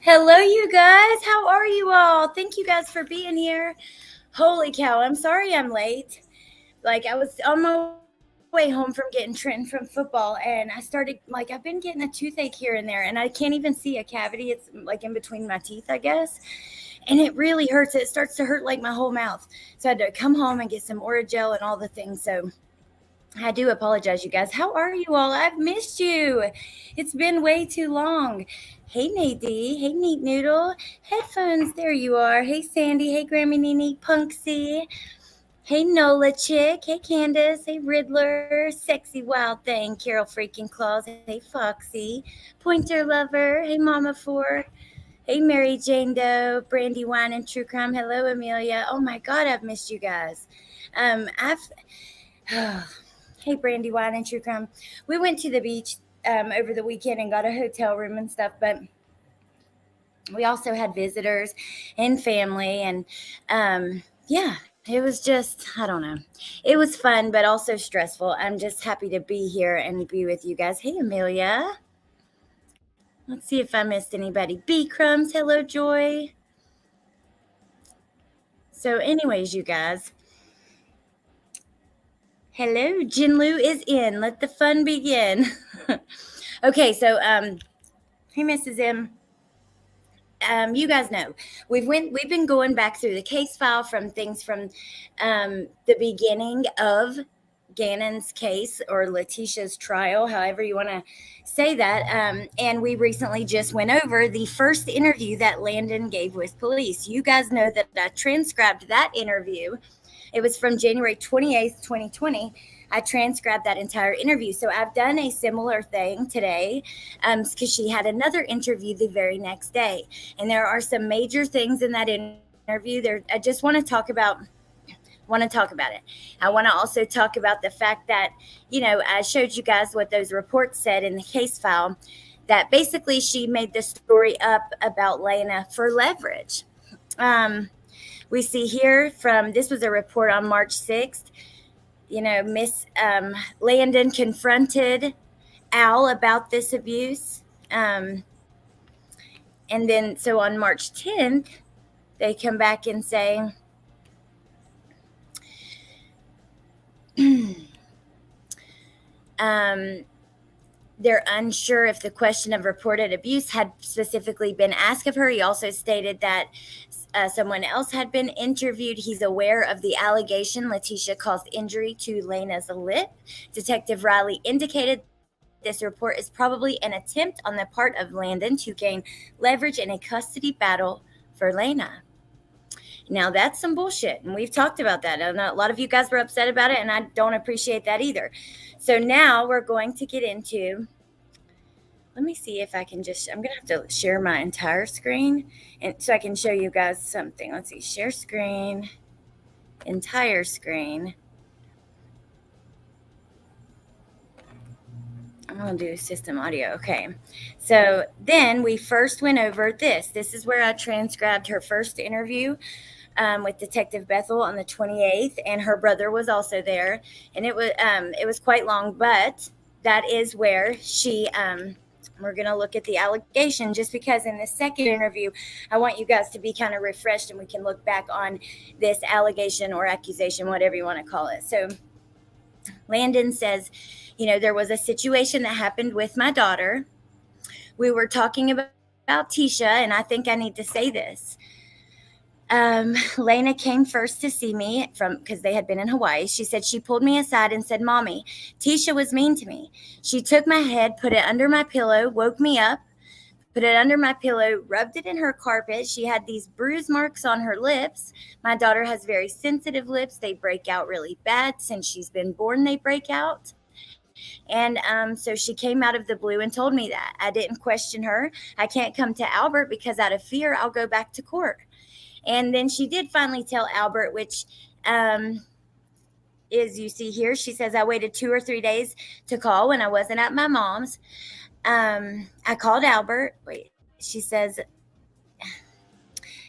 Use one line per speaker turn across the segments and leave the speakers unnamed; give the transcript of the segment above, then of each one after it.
Hello, you guys. How are you all? Thank you guys for being here. Holy cow, I'm sorry I'm late. I was on my way home from getting Trenton from football, and I've been getting a toothache here and there, and I can't even see a cavity. It's like in between my teeth, I guess. And it really hurts. It starts to hurt like my whole mouth. So I had to come home and get some Oragel and all the things. So I do apologize, you guys. How are you all? I've missed you. It's been way too long. Hey, Nadie. Hey, Neat Noodle. Headphones. There you are. Hey, Sandy. Hey, Grammy Nene. Punksy. Hey, Nola Chick. Hey, Candace. Hey, Riddler. Sexy Wild Thing. Carol Freaking Claus. Hey, Foxy. Pointer Lover. Hey, Mama Four. Hey, Mary Jane Doe. Brandy Wine and True Crime. Hello, Amelia. Oh, my God. I've missed you guys. I've... Hey, Brandy Wine and True Crime. We went to the beach over the weekend and got a hotel room and stuff, but we also had visitors and family, and yeah, it was just, I don't know. It was fun, but also stressful. I'm just happy to be here and be with you guys. Hey, Amelia. Let's see if I missed anybody. B Crumbs. Hello, Joy. So, anyways, you guys. Hello, Jinlu is in. Let the fun begin. Okay, so hey, Mrs. M. You guys know we've been going back through the case file from things from the beginning of Gannon's case or Leticia's trial, however you want to say that. And we recently just went over the first interview that Landon gave with police. You guys know that I transcribed that interview. It was from January 28th, 2020. I transcribed that entire interview. So I've done a similar thing today because she had another interview the very next day. And there are some major things in that interview there. I just want to talk about it. I want to also talk about the fact that, I showed you guys what those reports said in the case file, that basically she made the story up about Lena for leverage. We see here this was a report on March 6th. Miss Landon confronted Al about this abuse. And then, so on March 10th, they come back and say, they're unsure if the question of reported abuse had specifically been asked of her. He also stated that someone else had been interviewed. He's aware of the allegation Leticia caused injury to Lena's lip. Detective Riley indicated this report is probably an attempt on the part of Landon to gain leverage in a custody battle for Lena. Now, that's some bullshit, and we've talked about that. I know a lot of you guys were upset about it, and I don't appreciate that either. So now we're going to get into, let me see if I can I'm going to have to share my entire screen and so I can show you guys something. Let's see, share screen, entire screen. I'm going to do system audio. Okay. So then we first went over this. This is where I transcribed her first interview with Detective Bethel on the 28th, and her brother was also there. And it was quite long, but that is where she, we're going to look at the allegation, just because in the second interview, I want you guys to be kind of refreshed and we can look back on this allegation or accusation, whatever you want to call it. So Landon says, there was a situation that happened with my daughter. We were talking about Tisha, and I think I need to say this. Lena came first to see me because they had been in Hawaii. She said she pulled me aside and said, "Mommy, Tisha was mean to me. She took my head, put it under my pillow, woke me up, put it under my pillow, rubbed it in her carpet. She had these bruise marks on her lips. My daughter has very sensitive lips. They break out really bad. Since she's been born, they break out. And so she came out of the blue and told me that. I didn't question her. I can't come to Albert because out of fear, I'll go back to court." And then she did finally tell Albert, which is, you see here, she says, "I waited 2 or 3 days to call when I wasn't at my mom's. I called Albert." Wait, she says,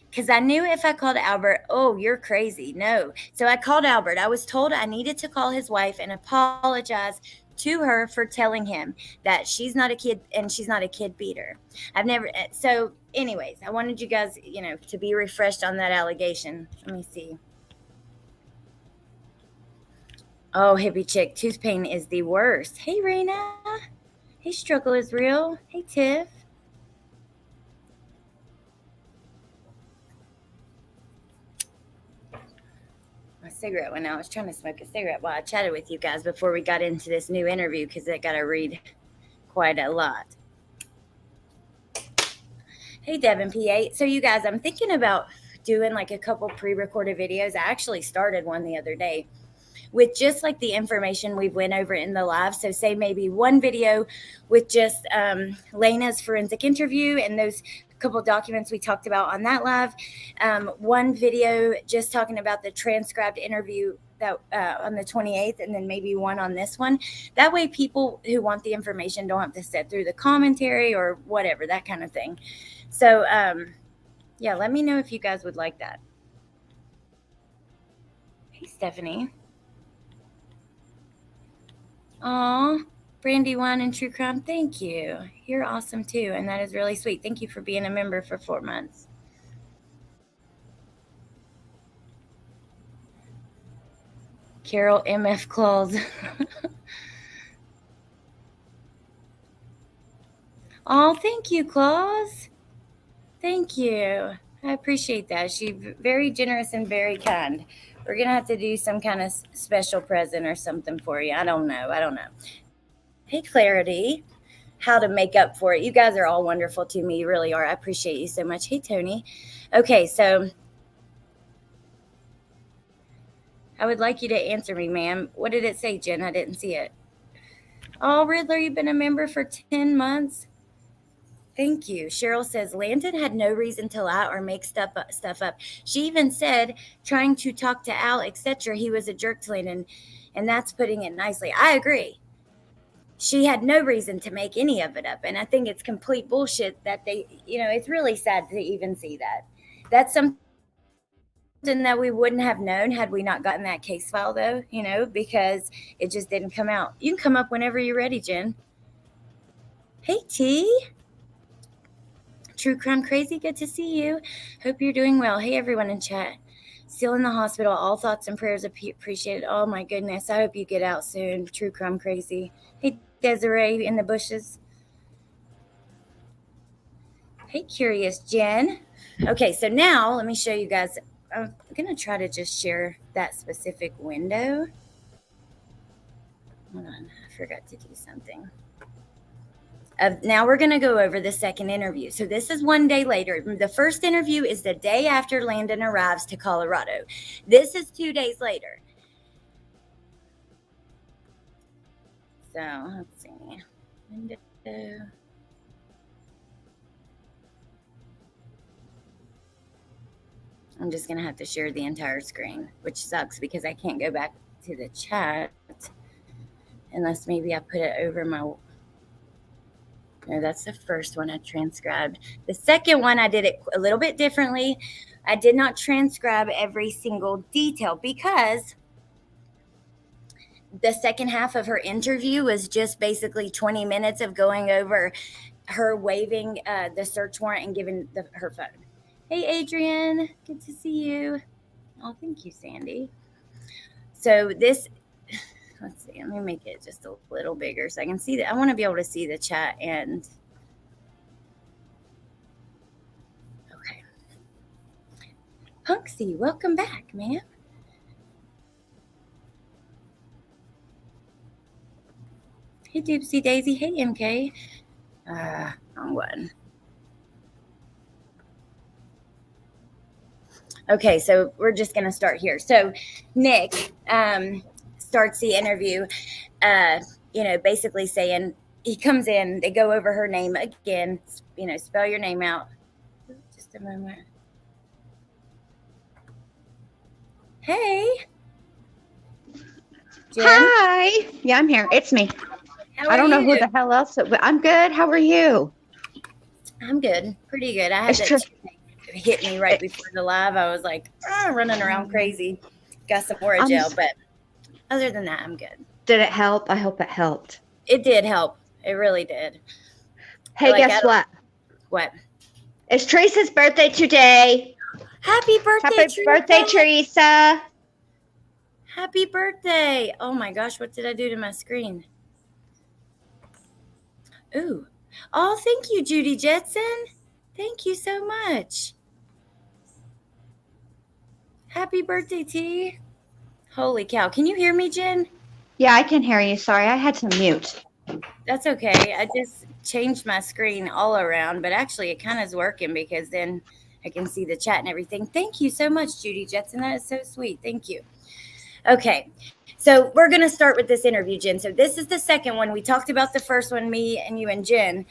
"Because I knew if I called Albert, oh, you're crazy." No. So I called Albert. I was told I needed to call his wife and apologize to her for telling him that she's not a kid and she's not a kid beater. I've never. So, anyways, I wanted you guys, to be refreshed on that allegation. Let me see. Oh, hippie chick, tooth pain is the worst. Hey, Raina. Hey, struggle is real. Hey, Tiff. My cigarette went out. I was trying to smoke a cigarette while I chatted with you guys before we got into this new interview because I got to read quite a lot. Hey, Devin P8. So, you guys, I'm thinking about doing like a couple pre-recorded videos. I actually started one the other day with just like the information we went over in the live. So say maybe one video with just Lena's forensic interview and those couple documents we talked about on that live. One video just talking about the transcribed interview that on the 28th, and then maybe one on this one. That way people who want the information don't have to sit through the commentary or whatever, that kind of thing. So yeah, let me know if you guys would like that. Hey, Stephanie. Aw, Brandywine and True Crime, thank you. You're awesome too, and that is really sweet. Thank you for being a member for 4 months. Carol MF Claus. Oh, thank you, Claus. Thank you. I appreciate that. She's very generous and very kind. We're going to have to do some kind of special present or something for you. I don't know. Hey, Clarity. How to make up for it. You guys are all wonderful to me. You really are. I appreciate you so much. Hey, Tony. Okay, so I would like you to answer me, ma'am. What did it say, Jen? I didn't see it. Oh, Riddler, you've been a member for 10 months. Thank you. Cheryl says Landon had no reason to lie or make stuff up. She even said trying to talk to Al, etc. He was a jerk to Landon, and that's putting it nicely. I agree. She had no reason to make any of it up, and I think it's complete bullshit that they, it's really sad to even see that. That's something that we wouldn't have known had we not gotten that case file, though, because it just didn't come out. You can come up whenever you're ready, Jen. Hey, T. True Crime Crazy, good to see you. Hope you're doing well. Hey, everyone in chat. Still in the hospital. All thoughts and prayers appreciated. Oh, my goodness. I hope you get out soon. True Crime Crazy. Hey, Desiree in the bushes. Hey, Curious Jen. Okay, so now let me show you guys. I'm going to try to just share that specific window. Hold on. I forgot to do something. Now we're going to go over the second interview. So this is 1 day later. The first interview is the day after Landon arrives to Colorado. This is 2 days later. So let's see. Window. I'm just going to have to share the entire screen, which sucks because I can't go back to the chat unless maybe I put it over my... No, that's the first one I transcribed. The second one, I did it a little bit differently. I did not transcribe every single detail because the second half of her interview was just basically 20 minutes of going over her waiving the search warrant and giving her phone. Hey, Adrian. Good to see you. Oh, thank you, Sandy. So this... Let's see. Let me make it just a little bigger so I can see that. I want to be able to see the chat and... Okay. Punksy, welcome back, ma'am. Hey, Doopsie Daisy. Hey, MK. Wrong one. Okay, so we're just going to start here. So Nick... starts the interview, basically saying, he comes in, they go over her name again, spell your name out. Just a moment. Hey. Jen?
Hi. Yeah, I'm here. It's me. I don't know who the hell else, but I'm good. How are you?
I'm good. Pretty good. I had that hit me right before the live. I was like, running around crazy. Got some Orajel, but other than that, I'm good.
Did it help? I hope it helped.
It did help. It really did.
Hey, guess what?
What?
It's Teresa's birthday today.
Happy birthday,
Happy birthday, Teresa.
Happy birthday. Oh my gosh, what did I do to my screen? Ooh. Oh, thank you, Judy Jetson. Thank you so much. Happy birthday, T. Holy cow. Can you hear me, Jen?
Yeah, I can hear you. Sorry, I had to mute.
That's okay. I just changed my screen all around, but actually it kind of is working because then I can see the chat and everything. Thank you so much, Judy Jetson. That is so sweet. Thank you. Okay, so we're going to start with this interview, Jen. So this is the second one. We talked about the first one, me and you and Jen.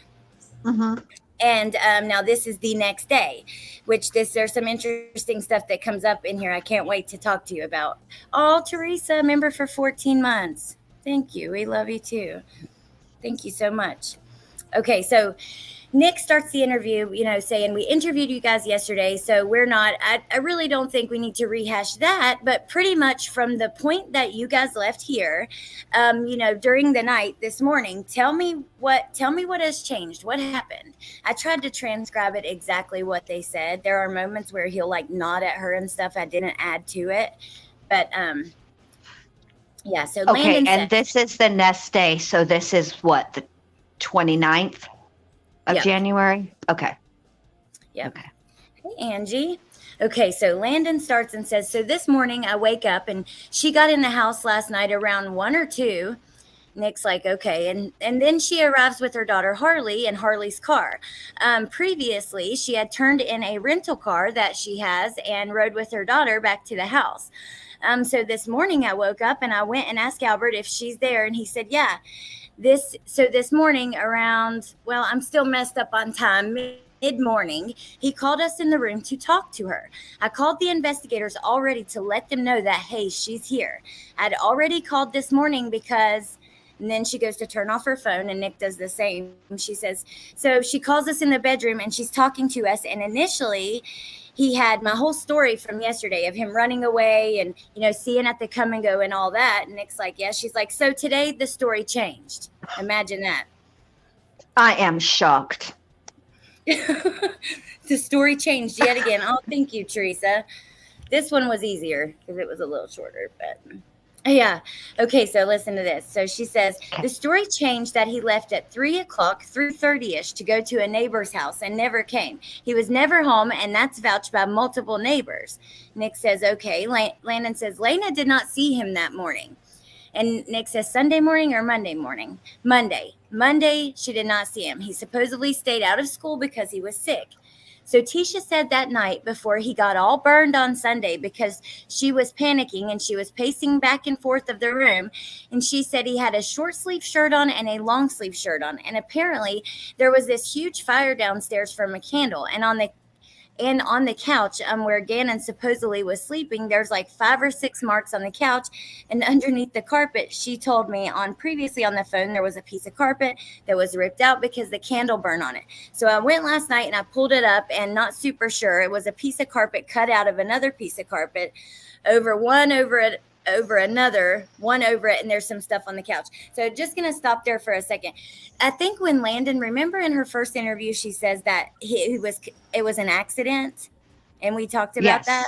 Mm-hmm.
And now this is the next day, which there's some interesting stuff that comes up in here. I can't wait to talk to you about. Oh, Teresa, member for 14 months. Thank you. We love you too. Thank you so much. Okay, so Nick starts the interview, saying we interviewed you guys yesterday, so we're not, I really don't think we need to rehash that, but pretty much from the point that you guys left here, during the night this morning, tell me what has changed. What happened? I tried to transcribe it exactly what they said. There are moments where he'll like nod at her and stuff. I didn't add to it, but yeah, so
okay,
Landon
and this is the next day, so this is what, the 29th of January? Okay.
Yep. Okay. Hey, Angie. Okay, so Landon starts and says, so this morning I wake up and she got in the house last night around 1 or 2. Nick's like, okay. And then she arrives with her daughter Harley in Harley's car. Previously, she had turned in a rental car that she has and rode with her daughter back to the house. So this morning I woke up and I went and asked Albert if she's there. And he said, yeah. This morning around, well, I'm still messed up on time, mid-morning, he called us in the room to talk to her. I called the investigators already to let them know that, hey, she's here. I'd already called this morning because, and then she goes to turn off her phone and Nick does the same. She says, so she calls us in the bedroom and she's talking to us. And initially he had my whole story from yesterday of him running away and, seeing at the come and go and all that. And Nick's like, yeah. She's like, so today the story changed. Imagine that.
I am shocked.
The story changed yet again. Oh, thank you, Teresa. This one was easier because it was a little shorter, but yeah. Okay, so listen to this. So she says, the story changed that he left at 3 o'clock, 3:30-ish to go to a neighbor's house and never came. He was never home, and that's vouched by multiple neighbors. Nick says, okay. Landon says, Lena did not see him that morning. And Nick says, Sunday morning or Monday morning? Monday, she did not see him. He supposedly stayed out of school because he was sick. So Tisha said that night before he got all burned on Sunday because she was panicking and she was pacing back and forth of the room. And she said he had a short sleeve shirt on and a long sleeve shirt on. And apparently there was this huge fire downstairs from a candle. And on the couch where Gannon supposedly was sleeping, there's like 5 or 6 marks on the couch. And underneath the carpet, she told me previously on the phone, there was a piece of carpet that was ripped out because the candle burned on it. So I went last night and I pulled it up and not super sure. It was a piece of carpet cut out of another piece of carpet over another, one over it, and there's some stuff on the couch. So just going to stop there for a second. I think when Landon, remember in her first interview, she says that it was an accident, and we talked about that.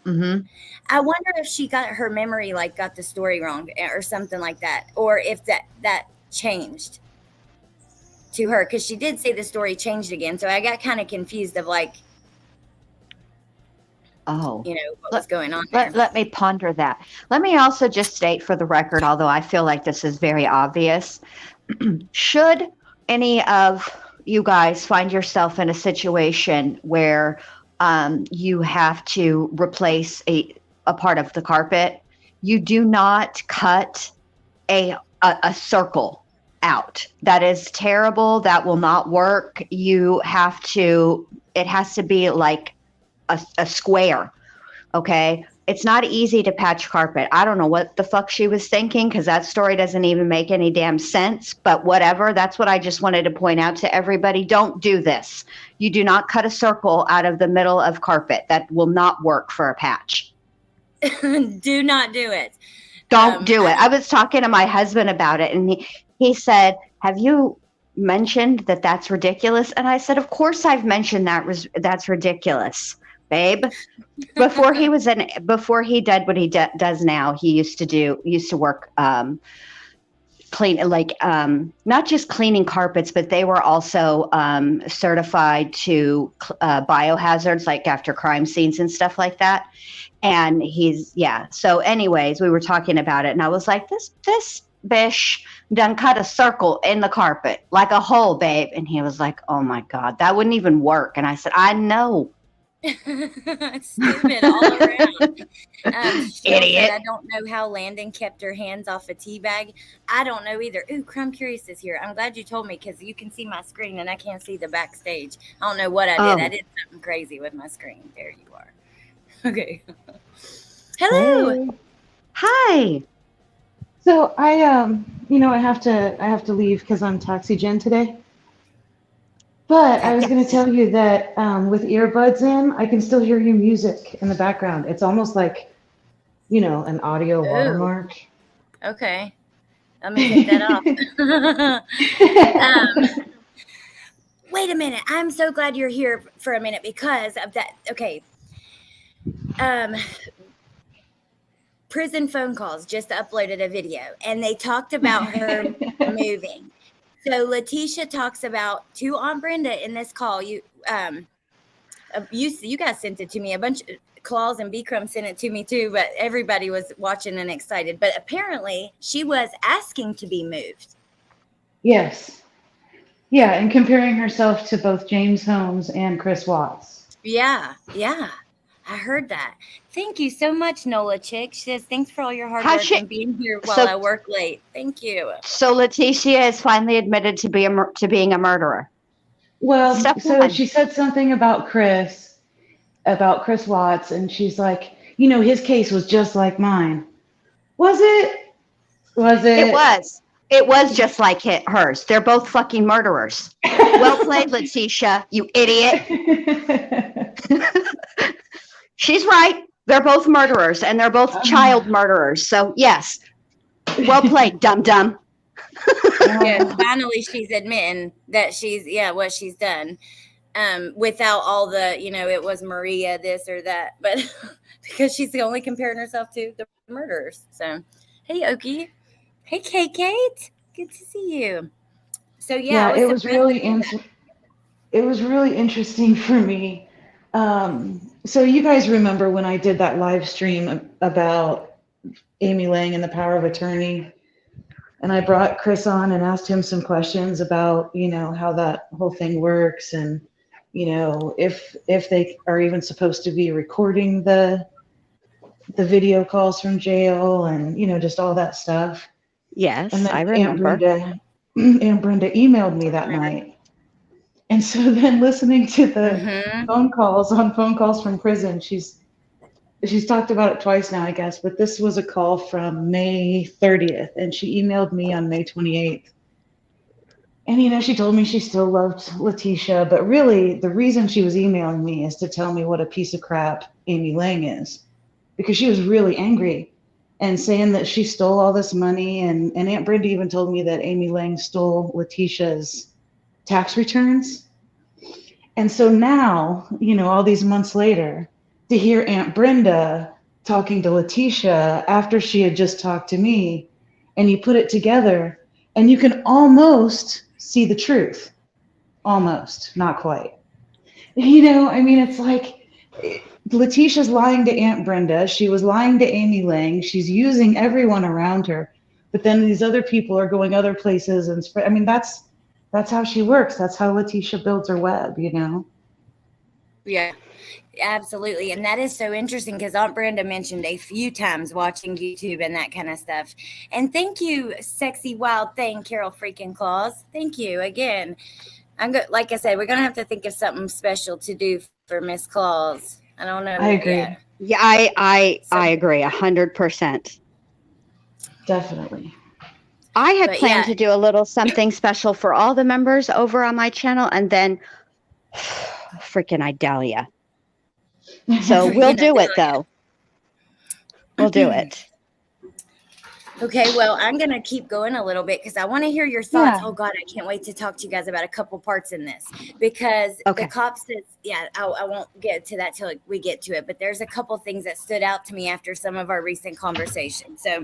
Mm-hmm.
I wonder if she got her memory, got the story wrong or something like that, or if that changed to her, because she did say the story changed again. So I got kind of confused of what was going on there.
Let me ponder that. Let me also just state for the record, although I feel like this is very obvious, should any of you guys find yourself in a situation where you have to replace a part of the carpet, you do not cut a circle out. That is terrible. That will not work. It has to be like a square. Okay. It's not easy to patch carpet. I don't know what the fuck she was thinking, because that story doesn't even make any damn sense, but whatever. That's what I just wanted to point out to everybody. Don't do this. You do not cut a circle out of the middle of carpet. That will not work for a patch.
Do not do it.
Don't do it. I was talking to my husband about it, and he said, "Have you mentioned that that's ridiculous?" And I said, "Of course I've mentioned that's ridiculous, babe." Before he did what he does now, he used to work clean, like not just cleaning carpets, but they were also certified to biohazards, like after crime scenes and stuff like that. And so anyways, we were talking about it, and I was like, this bish done cut a circle in the carpet, like a hole, babe. And he was like, oh my God, that wouldn't even work. And I said, I know.
Stupid all around.
Idiot.
I don't know how Landon kept her hands off a tea bag. I don't know either. Ooh, Crumb Curious is here. I'm glad you told me, because you can see my screen and I can't see the backstage. I don't know what I did. I did something crazy with my screen. There you are. Okay. Hello.
Hey.
Hi.
So I I have to leave because I'm taxigen today. But I was going to tell you that with earbuds in, I can still hear your music in the background. It's almost like, an audio watermark.
Okay. Let me take that off. Wait a minute. I'm so glad you're here for a minute because of that. Okay. Prison phone calls just uploaded a video, and they talked about her moving. So Leticia talks about to Aunt Brenda in this call. You guys sent it to me. A bunch of Claus and B-Crumb sent it to me too, but everybody was watching and excited. But apparently she was asking to be moved.
Yes. Yeah, and comparing herself to both James Holmes and Chris Watts.
Yeah. I heard that. Thank you so much, Nola Chick. She says, thanks for all your hard work and being here while I work late. Thank you.
So Leticia has finally admitted to being a murderer.
Well, so she said something about Chris Watts, and she's like, his case was just like mine. Was it?
It was just like hers. They're both fucking murderers. Well played, Leticia, you idiot. She's right. They're both murderers, and they're both child murderers. So, yes. Well played, dum-dum.
Yeah, finally she's admitting that what she's done. Without all the, it was Maria, this or that. But because she's only comparing herself to the murderers. So, hey, Okie. Hey, Kate. Good to see you. So, yeah.
It was really interesting for me. So you guys remember when I did that live stream about Amy Lang and the power of attorney, and I brought Chris on and asked him some questions about, how that whole thing works, and, if they are even supposed to be recording the video calls from jail, and, just all that stuff.
Yes,
and then
I remember.
Aunt Brenda emailed me that night. And so then listening to the phone calls from prison, she's talked about it twice now, I guess, but this was a call from May 30th, and she emailed me on May 28th. And, she told me she still loved Leticia, but really the reason she was emailing me is to tell me what a piece of crap Amy Lang is, because she was really angry and saying that she stole all this money. And Aunt Brenda even told me that Amy Lang stole Leticia's tax returns. And so now, all these months later, to hear Aunt Brenda talking to Leticia after she had just talked to me, and you put it together, and you can almost see the truth. Almost, not quite. It's like Leticia's lying to Aunt Brenda. She was lying to Amy Lang. She's using everyone around her. But then these other people are going other places and spread. That's how she works. That's how Leticia builds her web,
Yeah, absolutely. And that is so interesting because Aunt Brenda mentioned a few times watching YouTube and that kind of stuff. And thank you, sexy wild thing, Carol freaking Claus. Thank you again. Like I said, we're going to have to think of something special to do for Miss Claus. I don't know.
I agree.
Yet.
Yeah, I agree 100%.
Definitely.
I had planned to do a little something special for all the members over on my channel, and then freaking Idalia. So we'll do it, though. We'll do it.
Okay, well, I'm going to keep going a little bit because I want to hear your thoughts.
Yeah.
Oh, God, I can't wait to talk to you guys about a couple parts in this because the
Okay.
cop says, yeah, I won't get to that till we get to it, but there's a couple things that stood out to me after some of our recent conversations. So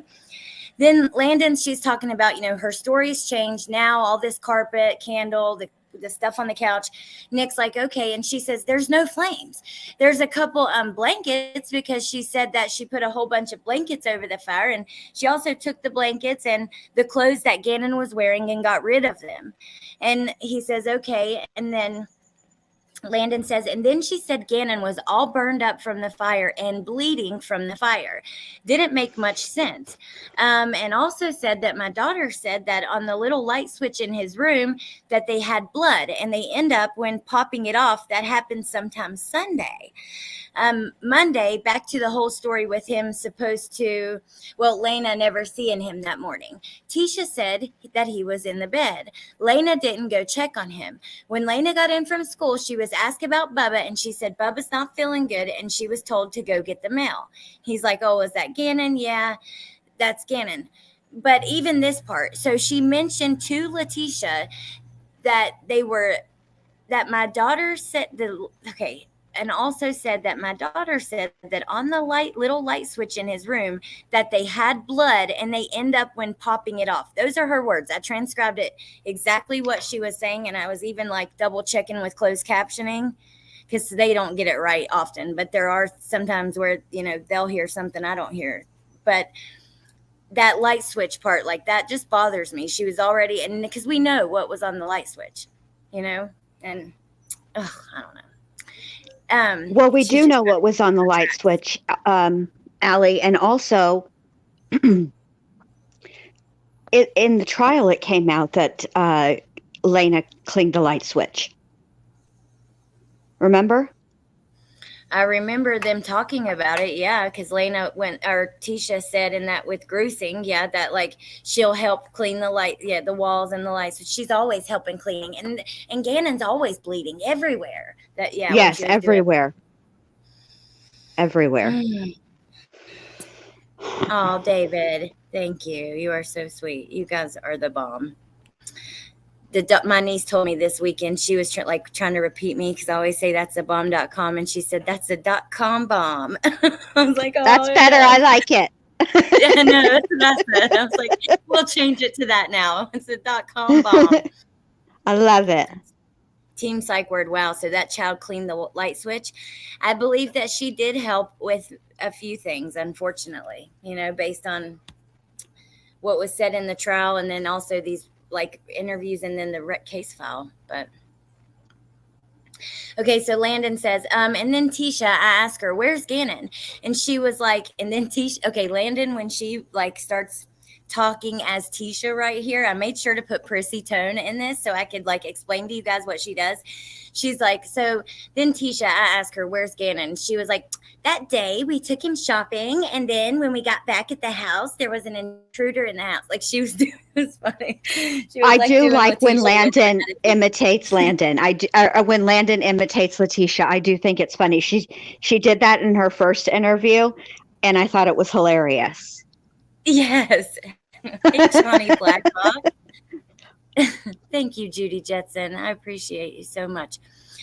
then Landon, she's talking about, her story's changed now, all this carpet, candle, the stuff on the couch. Nick's like, okay. And she says, there's no flames. There's a couple blankets because she said that she put a whole bunch of blankets over the fire. And she also took the blankets and the clothes that Gannon was wearing and got rid of them. And he says, okay. And then Landon says, and then she said Gannon was all burned up from the fire and bleeding from the fire. Didn't make much sense. And also said that my daughter said that on the little light switch in his room that they had blood and they end up when popping it off. That happens sometime Sunday. Monday, back to the whole story with him supposed to, Lena never seeing him that morning. Tisha said that he was in the bed. Lena didn't go check on him. When Lena got in from school, she was asked about Bubba, and she said Bubba's not feeling good, and she was told to go get the mail. He's like, oh, is that Gannon? Yeah, that's Gannon. But even this part, so she mentioned to Leticia that my daughter said and also said that my daughter said that on the little light switch in his room that they had blood and they end up when popping it off. Those are her words. I transcribed it exactly what she was saying, and I was even like double checking with closed captioning because they don't get it right often, but there are sometimes where they'll hear something I don't hear. But that light switch part, like, that just bothers me. She was already, and because we know what was on the light switch, and I don't know.
Well, we do know what was on the light switch, Allie, and also in the trial, it came out that Lena cleaned the light switch. Remember?
I remember them talking about it, yeah, because Tisha said in that with Gruesing, yeah, that like she'll help clean the light, yeah, the walls and the lights. So she's always helping cleaning, and Gannon's always bleeding everywhere. That yeah,
yes, everywhere, everywhere.
Oh, David, thank you. You are so sweet. You guys are the bomb. My niece told me this weekend, she was trying to repeat me because I always say that's a bomb.com, and she said that's a .com bomb. I was like, oh,
that's better. I like it.
Yeah, no, that's what I said. I was like, we'll change it to that now. It's a .com bomb.
I love it.
Team Psych Word. Wow. So that child cleaned the light switch. I believe that she did help with a few things, unfortunately, based on what was said in the trial, and then also these interviews and then the case file. But okay, so Landon says, and then Tisha, I asked her, where's Gannon? And she was like, and then Tisha, okay, Landon, when she starts talking as Tisha right here, I made sure to put prissy tone in this so I could explain to you guys what she does. She's like, so then Tisha, I asked her, where's Gannon? And she was like, that day we took him shopping, and then when we got back at the house, there was an intruder in the house. Like, she was doing, it was funny.
I do like when Landon imitates Landon. When Landon imitates Leticia, I do think it's funny. She did that in her first interview, and I thought it was hilarious.
Yes. Hey, Johnny Blackhawk. Thank you, Judy Jetson. I appreciate you so much.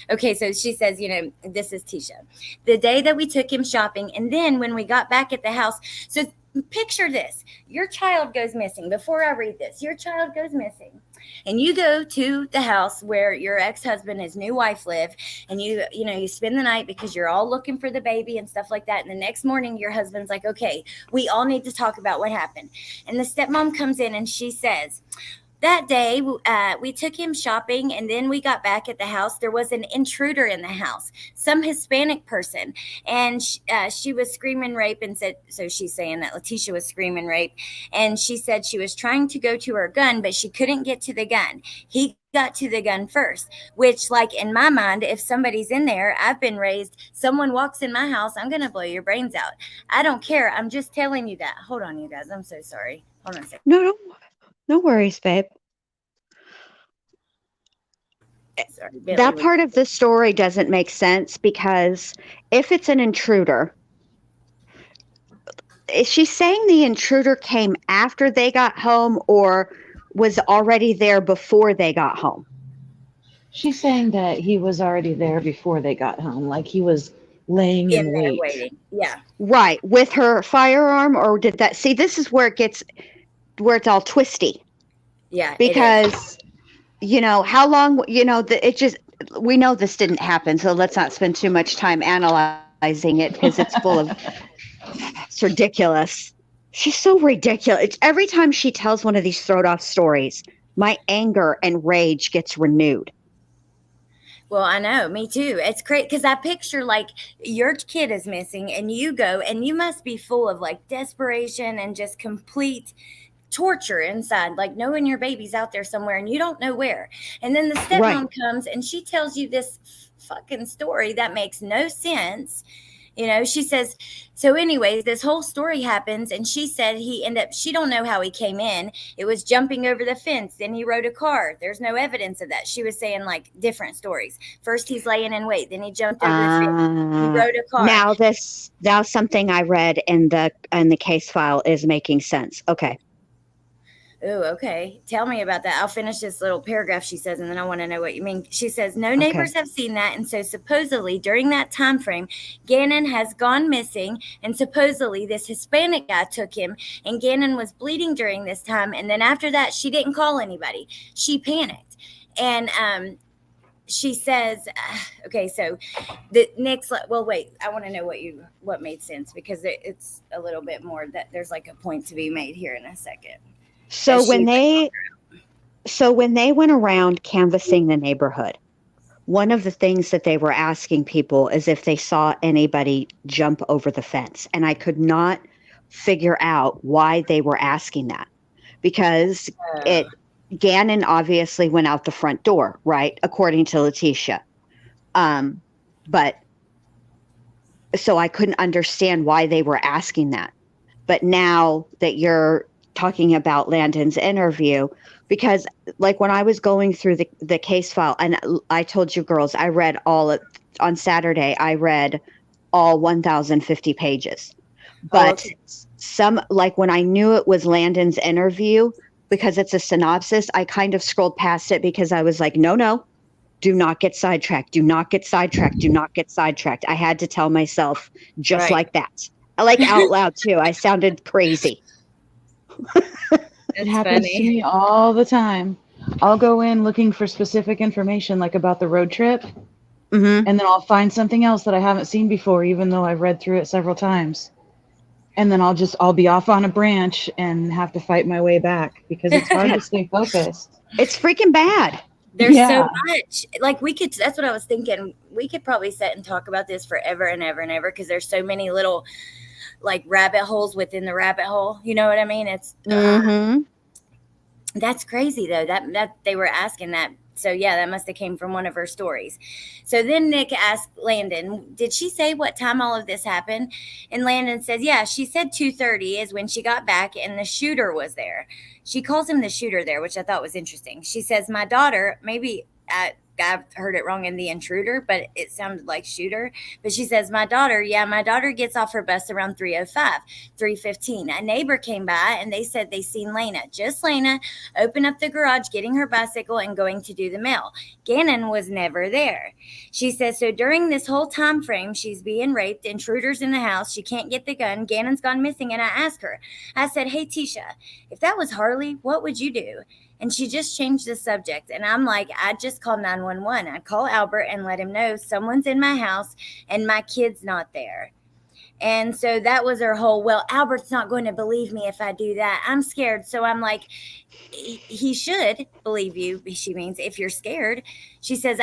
Okay, so she says, this is Tisha. The day that we took him shopping, and then when we got back at the house, so picture this. Your child goes missing. Before I read this, your child goes missing. And you go to the house where your ex-husband and his new wife live, and you spend the night because you're all looking for the baby and stuff like that. And the next morning, your husband's like, okay, we all need to talk about what happened. And the stepmom comes in and she says, that day, we took him shopping, and then we got back at the house. There was an intruder in the house, some Hispanic person, and she was screaming rape and said, so she's saying that Leticia was screaming rape, and she said she was trying to go to her gun, but she couldn't get to the gun. He got to the gun first, which, in my mind, if somebody's in there, I've been raised, someone walks in my house, I'm going to blow your brains out. I don't care. I'm just telling you that. Hold on, you guys. I'm so sorry. Hold on a second.
No worries, babe. Sorry, that part of the story doesn't make sense because if it's an intruder, is she saying the intruder came after they got home or was already there before they got home?
She's saying that he was already there before they got home, like he was laying in
In there
wait.
waiting. Yeah.
Right, with her firearm, or did that? See, this is where it's all twisty.
Yeah.
Because how long? It just we know this didn't happen, so let's not spend too much time analyzing it because it's full of it's ridiculous. She's so ridiculous. Every time she tells one of these throwed off stories, my anger and rage gets renewed.
Well, I know, me too. It's great because I picture like your kid is missing and you go and you must be full of like desperation and just complete torture inside, like knowing your baby's out there somewhere and you don't know where. And then the stepmom comes and she tells you this fucking story that makes no sense. She says, so anyways, this whole story happens and she said she don't know how he came in. It was jumping over the fence. Then he rode a car. There's no evidence of that. She was saying like different stories. First he's laying in wait. Then he jumped over the fence. He rode a car.
Now something I read in the case file is making sense. Okay.
Oh, okay. Tell me about that. I'll finish this little paragraph she says, and then I want to know what you mean. She says, no neighbors have seen that. And so supposedly during that time frame, Gannon has gone missing. And supposedly this Hispanic guy took him and Gannon was bleeding during this time. And then after that, she didn't call anybody. She panicked. And she says, okay, so the next, well, wait, I want to know what made sense because it's a little bit more that there's like a point to be made here in a second.
So when they went around canvassing the neighborhood, one of the things that they were asking people is if they saw anybody jump over the fence. And I could not figure out why they were asking that because Gannon obviously went out the front door, right? According to Leticia. But so I couldn't understand why they were asking that. But now that you're talking about Landon's interview, because like when I was going through the case file, and I told you girls, I read on Saturday, I read all 1,050 pages. But some, like when I knew it was Landon's interview, because it's a synopsis, I kind of scrolled past it because I was like, no, do not get sidetracked. Do not get sidetracked. Do not get sidetracked. I had to tell myself just like that. I like out loud too. I sounded crazy.
It happens to me all the time. I'll go in looking for specific information, like about the road trip, and then I'll find something else that I haven't seen before, even though I've read through it several times. And then I'll be off on a branch and have to fight my way back because it's hard to stay focused.
It's freaking bad.
There's so much. Like that's what I was thinking. We could probably sit and talk about this forever and ever and ever because there's so many little like rabbit holes within the rabbit hole. You know what I mean? It's that's crazy though. That they were asking that. So yeah, that must have came from one of her stories. So then Nick asked Landon, did she say what time all of this happened? And Landon says, yeah, she said 2:30 is when she got back and the shooter was there. She calls him the shooter there, which I thought was interesting. She says, my daughter, maybe I've heard it wrong in the intruder, but it sounded like shooter. But she says, my daughter gets off her bus around 3:05, 3:15. A neighbor came by and they said they seen just Lena, open up the garage, getting her bicycle and going to do the mail. Gannon was never there. She says, so during this whole time frame, she's being raped, intruders in the house, she can't get the gun, Gannon's gone missing. And I asked her, I said, hey, Tisha, if that was Harley, what would you do? And she just changed the subject. And I'm like, I'd just call 911. I'd call Albert and let him know someone's in my house and my kid's not there. And so that was her whole, well, Albert's not going to believe me if I do that. I'm scared. So I'm like, he should believe you. She means if you're scared. She says,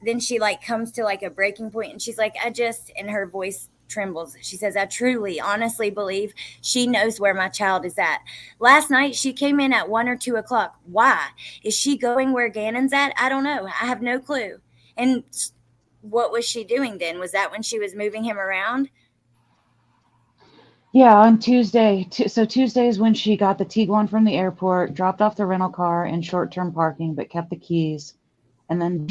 then she like comes to like a breaking point and she's like, and her voice trembles. She says, I truly, honestly believe she knows where my child is at. Last night, she came in at 1 or 2 o'clock. Why? Is she going where Gannon's at? I don't know. I have no clue. And what was she doing then? Was that when she was moving him around?
Yeah, on Tuesday. So Tuesday is when she got the Tiguan from the airport, dropped off the rental car in short-term parking, but kept the keys, and then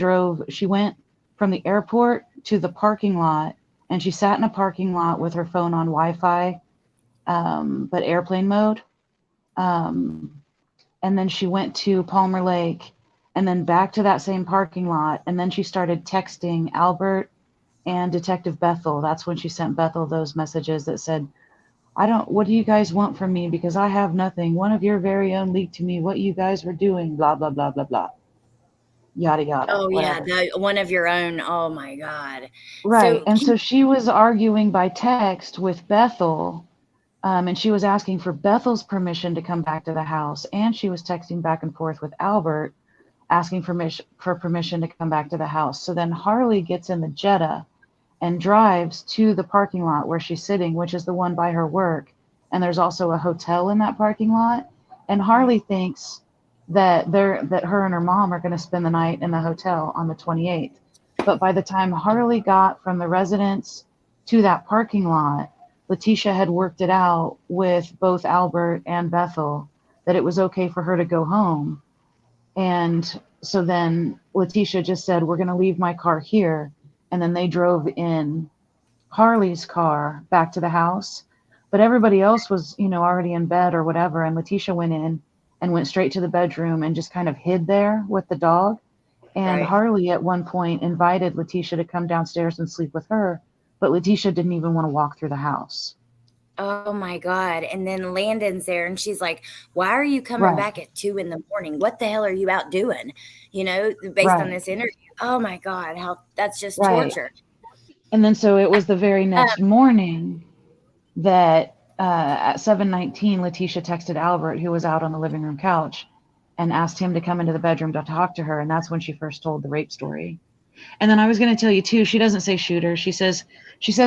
she went from the airport to the parking lot, and she sat in a parking lot with her phone on Wi-Fi but airplane mode. And then she went to Palmer Lake and then back to that same parking lot. And then she started texting Albert and Detective Bethel. That's when she sent Bethel those messages that said, what do you guys want from me? Because I have nothing. One of your very own leaked to me what you guys were doing, blah, blah, blah, blah, blah. Yada, yada.
Oh,
whatever.
yeah. One of your own. Oh, my God.
Right.
So,
And so she was arguing by text with Bethel. And she was asking for Bethel's permission to come back to the house. And she was texting back and forth with Albert, asking for permission to come back to the house. So then Harley gets in the Jetta and drives to the parking lot where she's sitting, which is the one by her work. And there's also a hotel in that parking lot. And Harley thinks that her and her mom are going to spend the night in the hotel on the 28th. But by the time Harley got from the residence to that parking lot, Leticia had worked it out with both Albert and Bethel that it was okay for her to go home. And so then Leticia just said, we're going to leave my car here. And then they drove in Harley's car back to the house. But everybody else was, already in bed or whatever. And Leticia went in and went straight to the bedroom and just kind of hid there with the dog. And
right.
Harley at one point invited Leticia to come downstairs and sleep with her. But Leticia didn't even want to walk through the house.
Oh my God. And then Landon's there and she's like, why are you coming back at 2 a.m? What the hell are you out doing? Based on this interview. Oh my God. That's just torture.
And then so it was the very next morning that at 7:19, Leticia texted Albert, who was out on the living room couch, and asked him to come into the bedroom to talk to her. And that's when she first told the rape story. And then I was going to tell you too, she doesn't say shooter. She says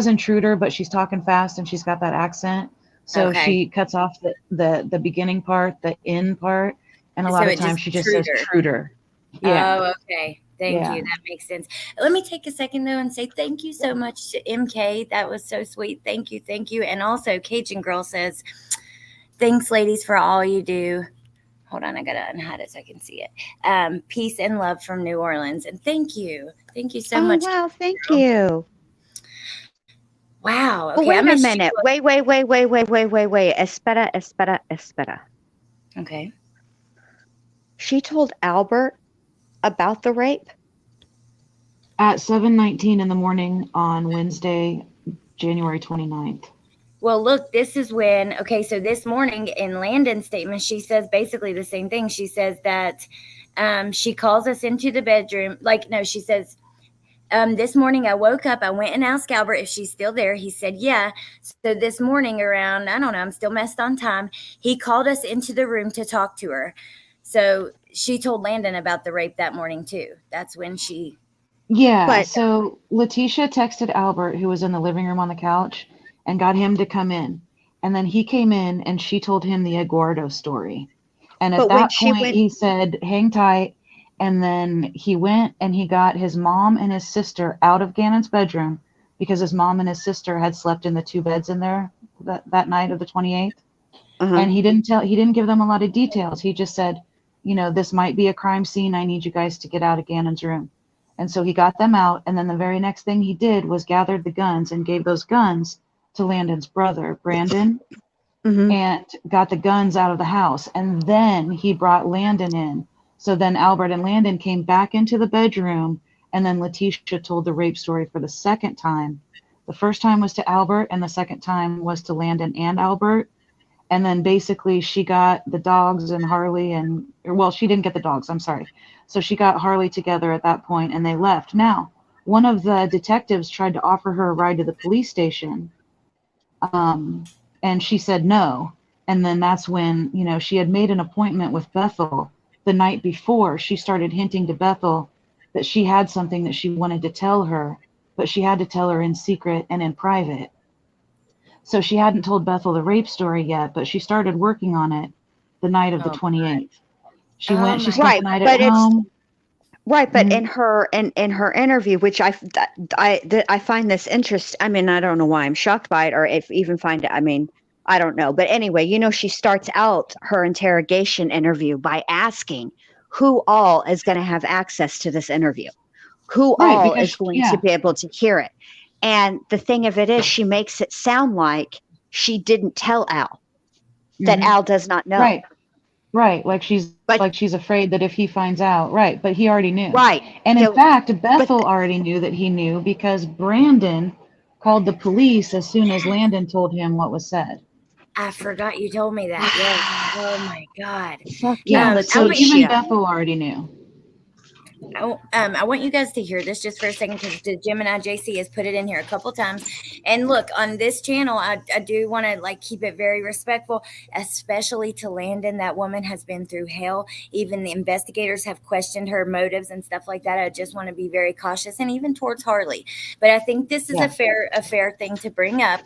intruder, but she's talking fast and she's got that accent. So she cuts off the beginning part, the in part. And a lot of times she just says intruder.
Yeah. Oh, okay. Thank you. That makes sense. Let me take a second though and say thank you so much to MK. That was so sweet. Thank you. Thank you. And also Cajun Girl says, thanks ladies for all you do. Hold on, I gotta unhide it so I can see it. Peace and love from New Orleans. And thank you. Thank you so much.
Wow, thank you.
Wow.
Okay, wait a minute. Wait. Espera.
Okay.
She told Albert about the rape?
At 7:19 in the morning on Wednesday, January 29th.
Well, look, this is when, so this morning in Landon's statement, she says basically the same thing. She says that she calls us into the bedroom. She says, this morning I woke up, I went and asked Albert if she's still there. He said, yeah. So this morning around, I don't know, I'm still messed on time. He called us into the room to talk to her. So she told Landon about the rape that morning too. That's when she.
Yeah. So Leticia texted Albert, who was in the living room on the couch, and got him to come in. And then he came in and she told him the Eduardo story. And at that point, he said, hang tight. And then he went and he got his mom and his sister out of Gannon's bedroom because his mom and his sister had slept in the 2 beds in there that night of the 28th. And he didn't give them a lot of details. He just said, this might be a crime scene. I need you guys to get out of Gannon's room. And so he got them out. And then the very next thing he did was gathered the guns and gave those guns to Landon's brother, Brandon, and got the guns out of the house. And then he brought Landon in. So then Albert and Landon came back into the bedroom, and then Leticia told the rape story for the second time. The first time was to Albert, and the second time was to Landon and Albert. And then basically she got the dogs and Harley she didn't get the dogs, I'm sorry. So she got Harley together at that point, and they left. Now, one of the detectives tried to offer her a ride to the police station, and she said no. And then that's when, she had made an appointment with Bethel the night before. She started hinting to Bethel that she had something that she wanted to tell her, but she had to tell her in secret and in private. So she hadn't told Bethel the rape story yet, but she started working on it the night of the 28th. She spent the night at home.
Right, but in her interview, which I find this interesting. I mean, I don't know why I'm shocked by it, or if even find it. I mean, I don't know. But anyway, she starts out her interrogation interview by asking who all is going to have access to this interview, who all is going to be able to hear it. And the thing of it is, she makes it sound like she didn't tell Al, that Al does not know.
Right. Right. Like she's afraid that if he finds out, right. But he already knew.
Right.
And in
So,
fact, Bethel already knew that he knew because Brandon called the police as soon as Landon told him what was said.
I forgot you told me that. Yes. Oh my God.
fuck yeah,
So even
Leticia.
Bethel already knew.
I want you guys to hear this just for a second because the Gemini JC has put it in here a couple times. And look, on this channel, I do want to like keep it very respectful, especially to Landon. That woman has been through hell. Even the investigators have questioned her motives and stuff like that. I just want to be very cautious, and even towards Harley. But I think this is a fair thing to bring up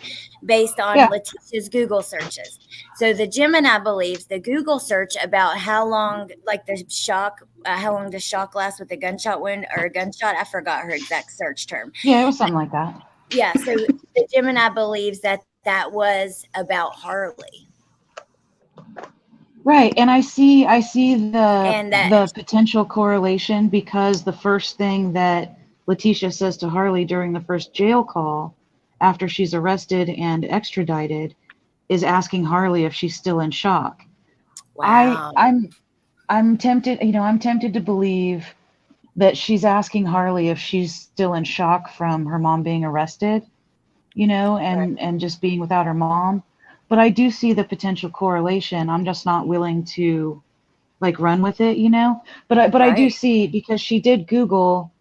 based on Leticia's Google searches. So the Gemini believes the Google search about how long, like the shock, how long does shock last with a gunshot wound or a gunshot? I forgot her exact search term.
Yeah, it was something like that.
Yeah. So the Gemini believes that was about Harley.
Right. And I see the potential correlation because the first thing that Leticia says to Harley during the first jail call after she's arrested and extradited is asking Harley if she's still in shock.
Wow.
I'm tempted, I'm tempted to believe that she's asking Harley if she's still in shock from her mom being arrested, and just being without her mom. But I do see the potential correlation. I'm just not willing to like run with it, But I do see, because she did Google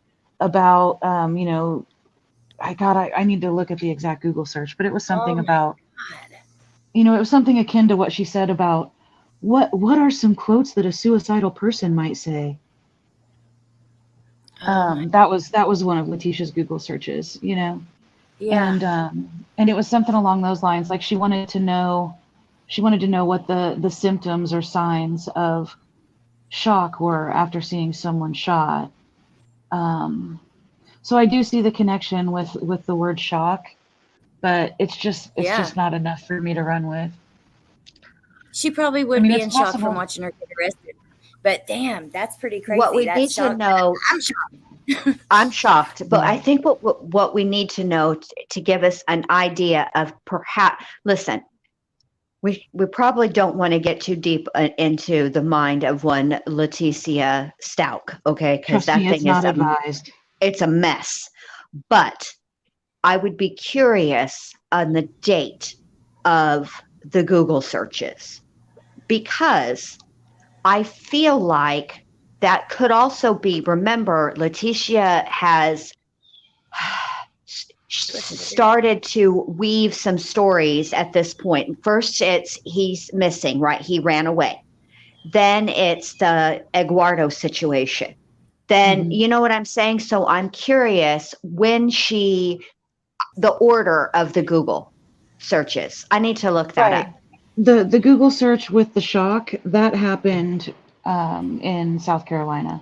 about, I need to look at the exact Google search, but it was something about, it was something akin to what she said about what are some quotes that a suicidal person might say. That was one of Leticia's Google searches, Yeah. And it was something along those lines. Like she wanted to know what the symptoms or signs of shock were after seeing someone shot. So I do see the connection with the word shock, but it's just not enough for me to run with.
She probably would be in shock from watching her get arrested. But damn, that's pretty crazy.
What we need to know,
I'm shocked.
I'm shocked, but I think what we need to know to give us an idea of perhaps, listen, we probably don't want to get too deep into the mind of one Letecia Stauch, okay? Because that thing is it's a mess. But I would be curious on the date of the Google searches, because I feel like that could also be, remember, Leticia has started to weave some stories at this point. First, it's he's missing, right? He ran away. Then it's the Eduardo situation. Then, you know what I'm saying? So I'm curious when the order of the Google searches. I need to look that up.
The Google search with the shock, that happened in South Carolina.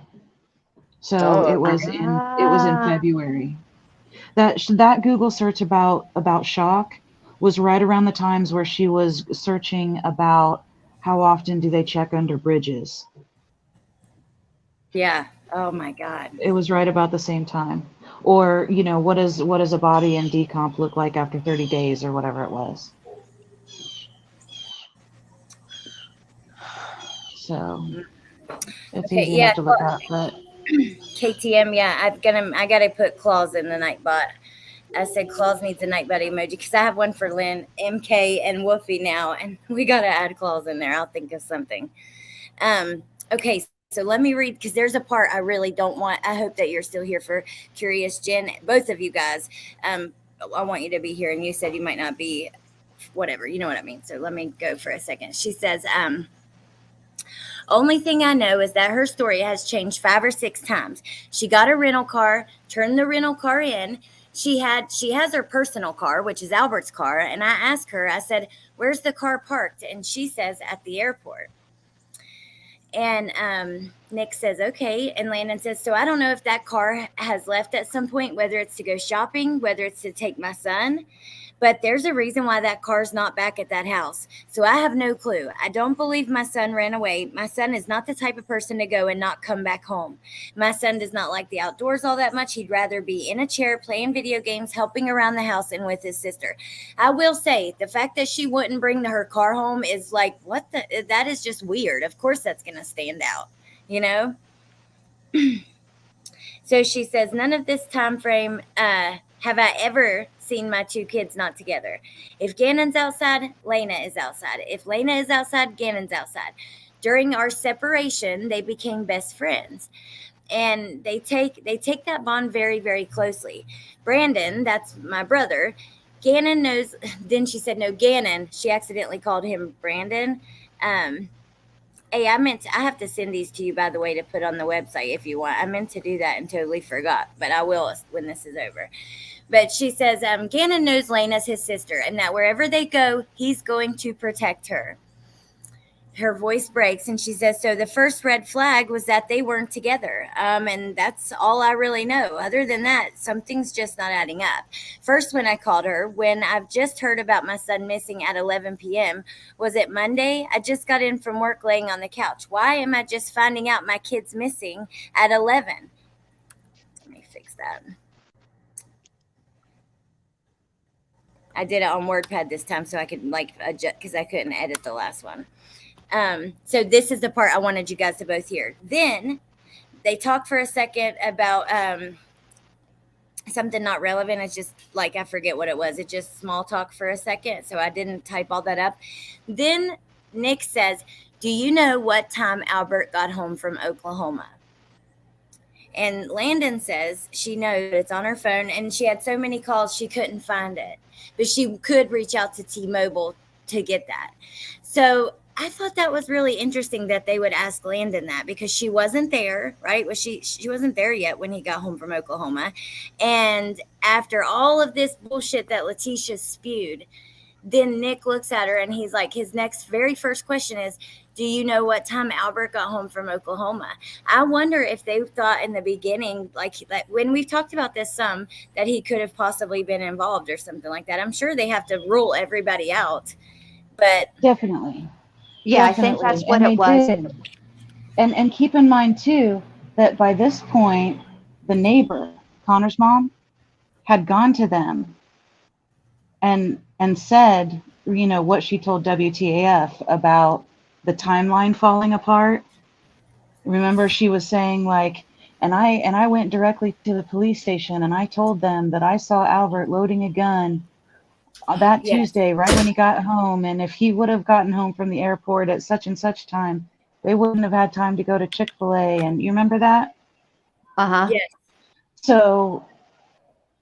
So it was in February. That Google search about shock was right around the times where she was searching about how often do they check under bridges.
Yeah. Oh my God.
It was right about the same time. Or, what does a body in decomp look like after 30 days or whatever it was. So it's easy enough to look up, but
KTM, I gotta put Claus in the Nightbot. I said Claus needs a Nightbot emoji because I have one for Lynn, MK, and Woofy now, and we gotta add Claus in there. I'll think of something. Okay, so let me read, because there's a part I really don't want. I hope that you're still here for Curious Jen, both of you guys. I want you to be here, and you said you might not be, whatever, you know what I mean. So let me go for a second. She says, only thing I know is that her story has changed 5 or 6 times. She got a rental car, turned the rental car in. She has her personal car, which is Albert's car. And I asked her, I said, where's the car parked? And she says at the airport. And Nick says, okay. And Landon says, so I don't know if that car has left at some point, whether it's to go shopping, whether it's to take my son. But there's a reason why that car's not back at that house. So I have no clue. I don't believe my son ran away. My son is not the type of person to go and not come back home. My son does not like the outdoors all that much. He'd rather be in a chair playing video games, helping around the house, and with his sister. I will say the fact that she wouldn't bring her car home is like, that is just weird. Of course that's going to stand out, you know? So she says, none of this time frame have I ever seen my two kids not together. If Gannon's outside, Lena is outside. If Lena is outside, Gannon's outside. During our separation, they became best friends. And they take that bond very, very closely. Brandon, that's my brother, Gannon knows. Then she said, no, Gannon. She accidentally called him Brandon. Hey, I have to send these to you, by the way, to put on the website if you want. I meant to do that and totally forgot, but I will when this is over. But she says, Gannon knows Lena's his sister and that wherever they go, he's going to protect her. Her voice breaks and she says, so the first red flag was that they weren't together. And that's all I really know. Other than that, something's just not adding up. First, when I called her, when I've just heard about my son missing at 11 p.m., was it Monday? I just got in from work laying on the couch. Why am I just finding out my kid's missing at 11? Let me fix that. I did it on WordPad this time so I could adjust because I couldn't edit the last one. So this is the part I wanted you guys to both hear. Then they talk for a second about something not relevant. It's just like, I forget what it was. It just small talk for a second. So I didn't type all that up. Then Nick says, do you know what time Albert got home from Oklahoma? And Landon says she knows, it's on her phone, and she had so many calls she couldn't find it. But she could reach out to T-Mobile to get that. So I thought that was really interesting that they would ask Landon that, because she wasn't there, right? She wasn't there yet when he got home from Oklahoma. And after all of this bullshit that Leticia spewed, then Nick looks at her and he's like, his very first question is, do you know what time Albert got home from Oklahoma? I wonder if they thought in the beginning, like when we've talked about this some, that he could have possibly been involved or something like that. I'm sure they have to rule everybody out, but
Definitely.
Yeah,
Definitely.
I think that's what
and
it was.
Did. And keep in mind too that by this point, the neighbor, Connor's mom, had gone to them and said, you know, what she told WTAF about the timeline falling apart. Remember, she was saying like, and I went directly to the police station and I told them that I saw Albert loading a gun that Tuesday, right when he got home. And if he would have gotten home from the airport at such and such time, they wouldn't have had time to go to Chick-fil-A. And you remember that?
Uh-huh.
yes.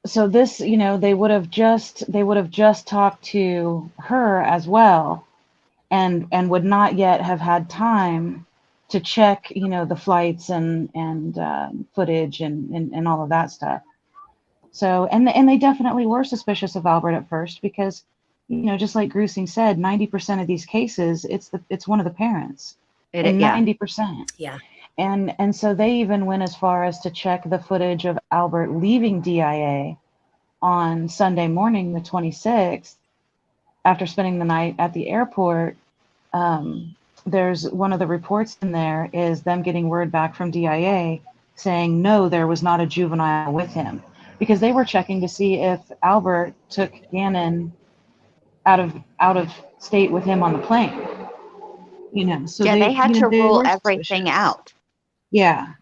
So this, you know, they would have just talked to her as well, and would not yet have had time to check, you know, the flights and footage and all of that stuff. So, and they definitely were suspicious of Albert at first because, you know, just like Grusing said, 90% of these cases, it's one of the parents. 90%.
Yeah.
And so they even went as far as to check the footage of Albert leaving DIA on Sunday morning, the 26th, after spending the night at the airport. There's one of the reports in there is them getting word back from DIA saying, no, there was not a juvenile with him, because they were checking to see if Albert took Gannon out of state with him on the plane. You know, so
they had to rule everything
suspicious.
out.
Yeah.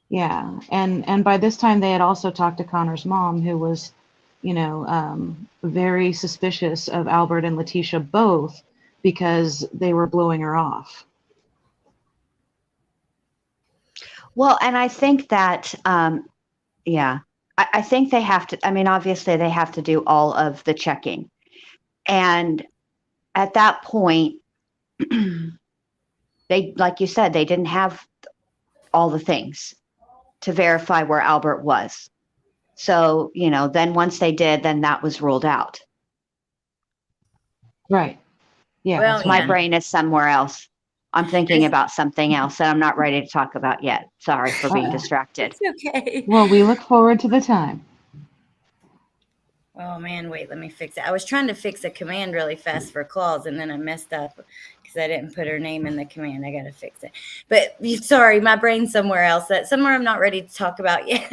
Yeah. And by this time they had also talked to Connor's mom, who was, you know, very suspicious of Albert and Leticia both because they were blowing her off.
Well, and I think that, I think they have to, I mean, obviously they have to do all of the checking. And at that point, they, like you said, they didn't have all the things to verify where Albert was. So, you know, then once they did, then that was ruled out.
Right. Yeah.
Well, my brain is somewhere else. I'm thinking about something else that I'm not ready to talk about yet. Sorry for being distracted.
It's okay.
Well, we look forward to the time.
Oh man, wait, let me fix it. I was trying to fix a command really fast for Claus, and then I messed up because I didn't put her name in the command. I gotta fix it. But sorry, my brain's somewhere else. That somewhere I'm not ready to talk about yet.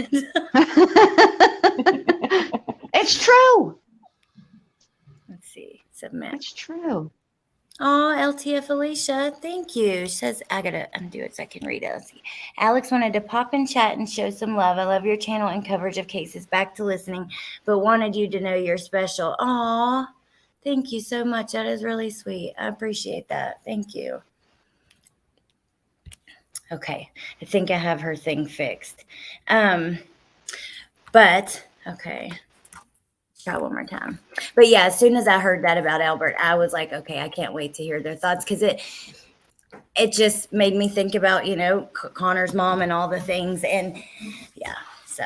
It's true.
Let's see. Submit.
It's true.
Oh, LTF Alicia, thank you. She says, I gotta undo it so I can read it. Let's see. Alex wanted to pop in chat and show some love. I love your channel and coverage of cases. Back to listening, but wanted you to know you're special. Aw, thank you so much. That is really sweet. I appreciate that. Thank you. Okay, I think I have her thing fixed. But, okay. Try one more time. But yeah, as soon as I heard that about Albert, I was like, okay, I can't wait to hear their thoughts, because it just made me think about, Connor's mom and all the things. And yeah, so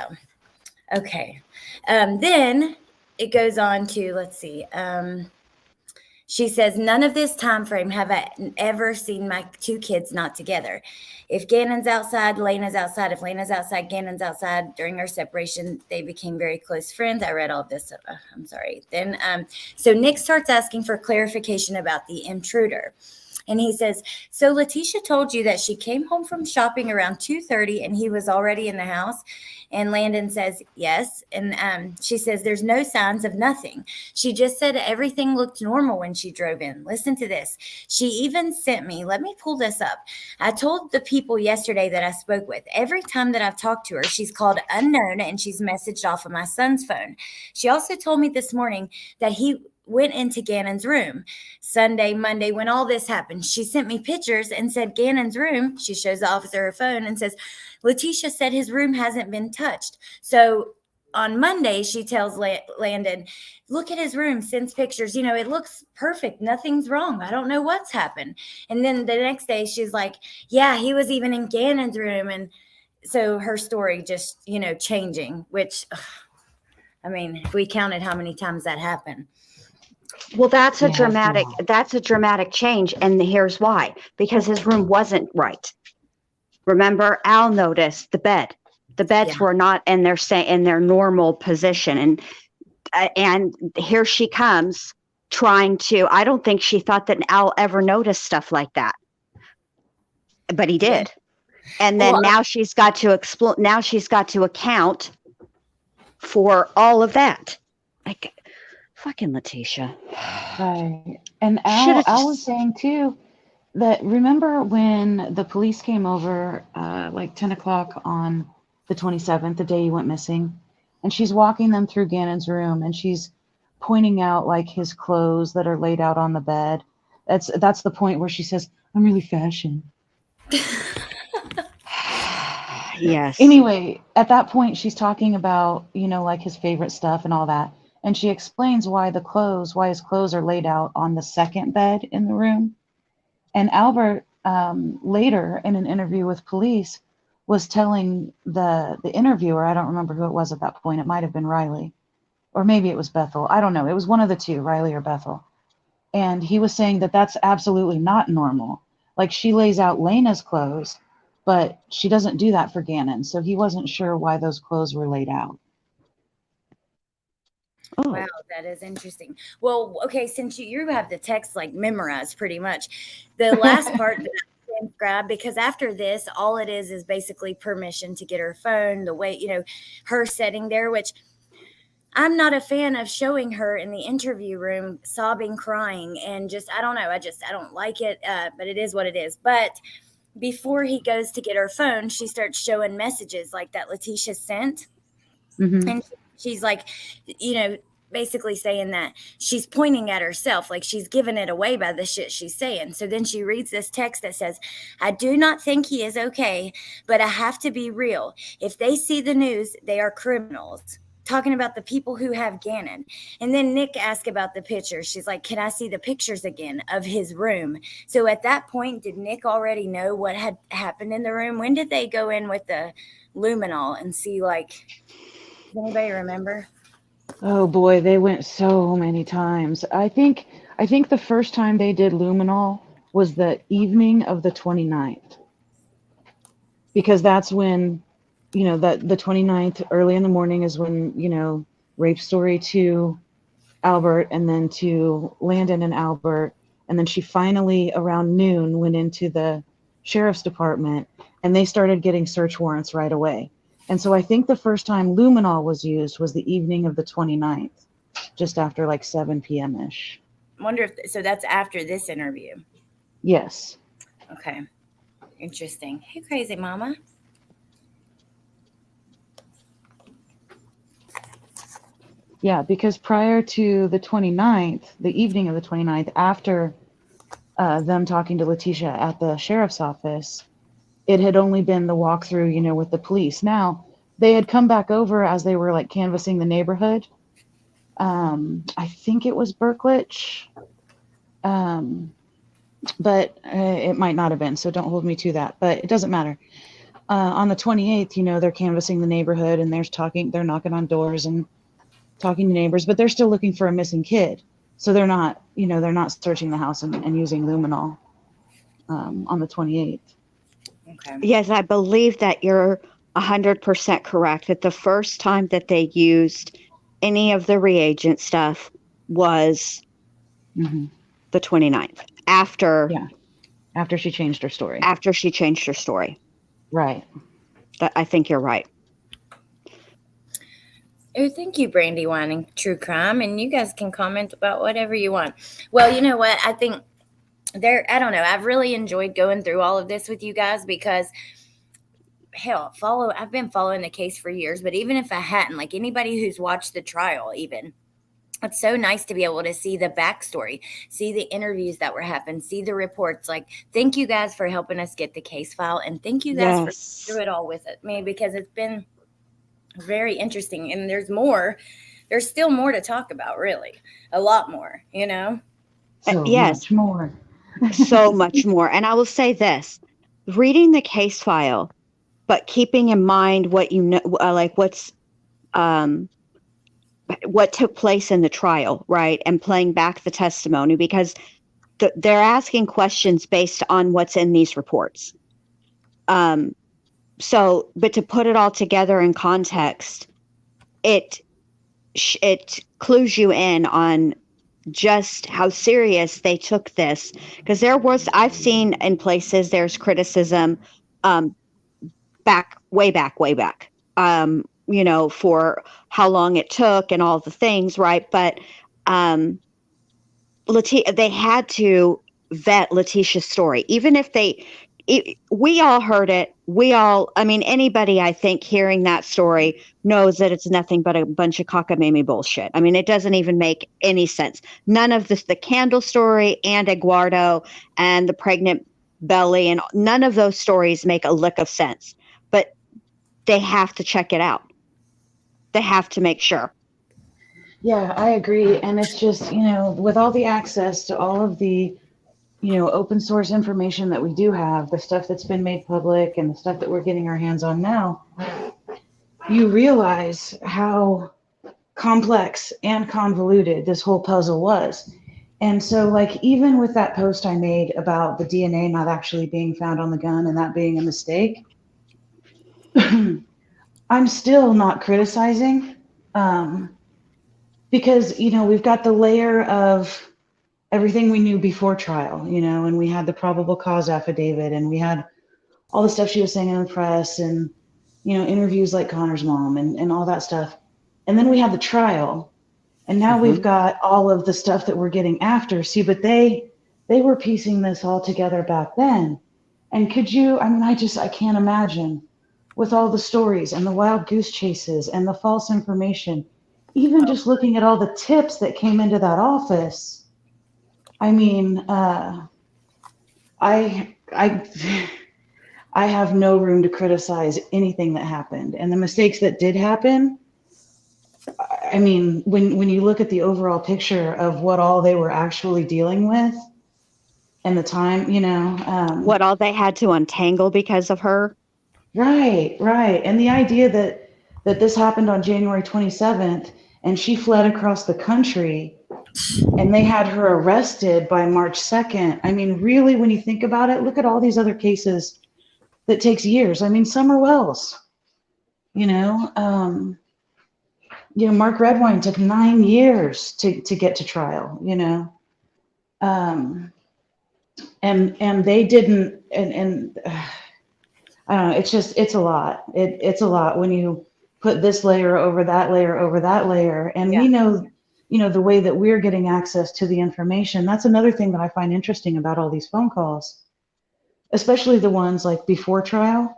okay. Then it goes on to, let's see. She says, none of this time frame have I ever seen my two kids not together. If Gannon's outside, Lena's outside. If Lena's outside, Gannon's outside. During our separation, they became very close friends. I read all this. I'm sorry. Then, so Nick starts asking for clarification about the intruder. And he says, so Leticia told you that she came home from shopping around 2:30 and he was already in the house? And Landon says, yes. And she says, there's no signs of nothing. She just said everything looked normal when she drove in. Listen to this. She even sent me, let me pull this up. I told the people yesterday that I spoke with, every time that I've talked to her, she's called unknown and she's messaged off of my son's phone. She also told me this morning that he went into Gannon's room Sunday, Monday, when all this happened. She sent me pictures and said Gannon's room. She shows the officer her phone and says, Leticia said his room hasn't been touched. So on Monday, she tells Landon, look at his room, sends pictures. It looks perfect. Nothing's wrong. I don't know what's happened. And then the next day she's like, yeah, he was even in Gannon's room. And so her story just, changing, which, if we counted how many times that happened.
Well, that's a dramatic change. And here's why, because his room wasn't right. Remember, Al noticed the bed. The beds were not in their normal position. And here she comes trying to, I don't think she thought that Al ever noticed stuff like that. But he did. And then now she's got to explore. Now she's got to account for all of that. Like, fucking Leticia.
Right. And Al was saying too that, remember when the police came over like 10 o'clock on the 27th, the day he went missing, and she's walking them through Gannon's room and she's pointing out like his clothes that are laid out on the bed. That's the point where she says, I'm really fashion.
Yes.
Anyway, at that point she's talking about, like his favorite stuff and all that. And she explains why his clothes are laid out on the second bed in the room. And Albert, later in an interview with police, was telling the interviewer, I don't remember who it was at that point, it might have been Riley, or maybe it was Bethel. I don't know. It was one of the two, Riley or Bethel. And he was saying that that's absolutely not normal. Like, she lays out Lena's clothes, but she doesn't do that for Gannon. So he wasn't sure why those clothes were laid out.
Oh.
Wow, that is interesting. Well, okay, since you have the text like memorized pretty much, the last part that I transcribed, because after this, all it is basically permission to get her phone, the way, her setting there, which I'm not a fan of showing her in the interview room sobbing, crying, and just, I don't know, I don't like it, but it is what it is. But before he goes to get her phone, she starts showing messages like that Leticia sent.
Mm-hmm.
And she's like, basically saying that she's pointing at herself, like she's giving it away by the shit she's saying. So then she reads this text that says, I do not think he is okay, but I have to be real. If they see the news, they are criminals. Talking about the people who have Gannon. And then Nick asked about the pictures. She's like, can I see the pictures again of his room? So at that point, did Nick already know what had happened in the room? When did they go in with the luminol and see, like, does anybody remember?
Oh boy, they went so many times. I think the first time they did luminol was the evening of the 29th, because that's when, the 29th, early in the morning, is when, rape story to Albert, and then to Landon and Albert. And then she finally, around noon, went into the sheriff's department, and they started getting search warrants right away. And so I think the first time luminol was used was the evening of the 29th, just after like 7 p.m.-ish.
I wonder so that's after this interview.
Yes.
Okay. Interesting. Hey, crazy mama.
Yeah, because prior to the 29th, the evening of the 29th, after them talking to Leticia at the sheriff's office, it had only been the walkthrough, with the police. Now, they had come back over as they were like canvassing the neighborhood. I think it was Berklich, but it might not have been, so don't hold me to that. But it doesn't matter. On the 28th, they're canvassing the neighborhood, and they're knocking on doors and talking to neighbors, but they're still looking for a missing kid. So they're not searching the house and using luminol on the 28th.
Okay.
Yes, I believe that you're 100% correct, that the first time that they used any of the reagent stuff was the 29th, after
she changed her story.
After she changed her story.
Right.
I think you're right.
Oh, thank you, Brandywine and True Crime. And you guys can comment about whatever you want. Well, you know what? I think I don't know. I've really enjoyed going through all of this with you guys because, hell, I've been following the case for years. But even if I hadn't, like anybody who's watched the trial, even, it's so nice to be able to see the backstory, see the interviews that were happening, see the reports. Like, thank you guys for helping us get the case file. And thank you guys for through it all with me, because it's been very interesting. And there's still more to talk about, really. A lot more,
So much more.
So much more. And I will say this, reading the case file, but keeping in mind what like what took place in the trial, right? And playing back the testimony, because they're asking questions based on what's in these reports. But to put it all together in context, it clues you in on just how serious they took this, because I've seen in places there's criticism way back for how long it took and all the things, right? But they had to vet Leticia's story, even if we all heard it. Anybody, I think, hearing that story knows that it's nothing but a bunch of cockamamie bullshit. I mean, it doesn't even make any sense. None of the candle story and Eduardo and the pregnant belly, and none of those stories make a lick of sense. But they have to check it out. They have to make sure.
Yeah, I agree. And it's just, with all the access to all of the open source information that we do have, the stuff that's been made public and the stuff that we're getting our hands on now, you realize how complex and convoluted this whole puzzle was. And so, like, even with that post I made about the DNA not actually being found on the gun and that being a mistake, I'm still not criticizing, because, we've got the layer of everything we knew before trial, and we had the probable cause affidavit, and we had all the stuff she was saying in the press, and, interviews like Connor's mom and all that stuff. And then we had the trial, and now we've got all of the stuff that we're getting after. See, but they were piecing this all together back then. And I can't imagine, with all the stories and the wild goose chases and the false information, even just looking at all the tips that came into that office. I mean, I have no room to criticize anything that happened, and the mistakes that did happen. I mean, when you look at the overall picture of what all they were actually dealing with, and the time,
what all they had to untangle because of her.
Right, and the idea that this happened on January 27th, and she fled across the country And they had her arrested by March 2nd. I mean, really, when you think about it, look at all these other cases that takes years. I mean, Summer Wells, you know, Mark Redwine took 9 years to get to trial, you know. And they didn't, I don't know, it's a lot. It's a lot when you put this layer over that layer over that layer. And we know, you know, the way that we're getting access to the information. That's another thing that I find interesting about all these phone calls, especially the ones like before trial.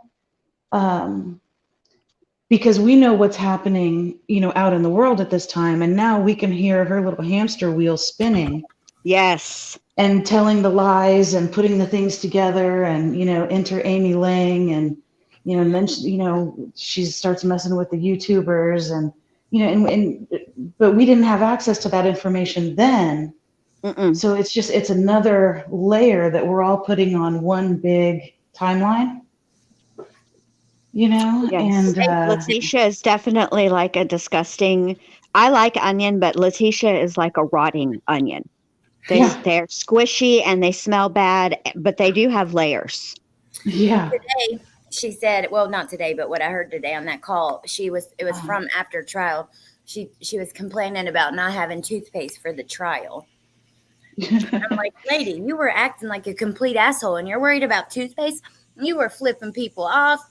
Because we know what's happening, you know, out in the world at this time. And now we can hear her little hamster wheel spinning.
Yes.
And telling the lies and putting the things together, and, you know, enter Amy Lang, and, you know, and then, you know, she starts messing with the YouTubers, and, you know, but we didn't have access to that information then.
Mm-mm.
So it's another layer that we're all putting on one big timeline, you know.
Yes.
And
Leticia is definitely like a disgusting, I like onion, but Leticia is like a rotting onion. They're squishy and they smell bad, but they do have layers.
Yeah.
Today, she said, well, not today, but what I heard today on that call, it was from after trial. She was complaining about not having toothpaste for the trial. I'm like, lady, you were acting like a complete asshole, and you're worried about toothpaste? You were flipping people off.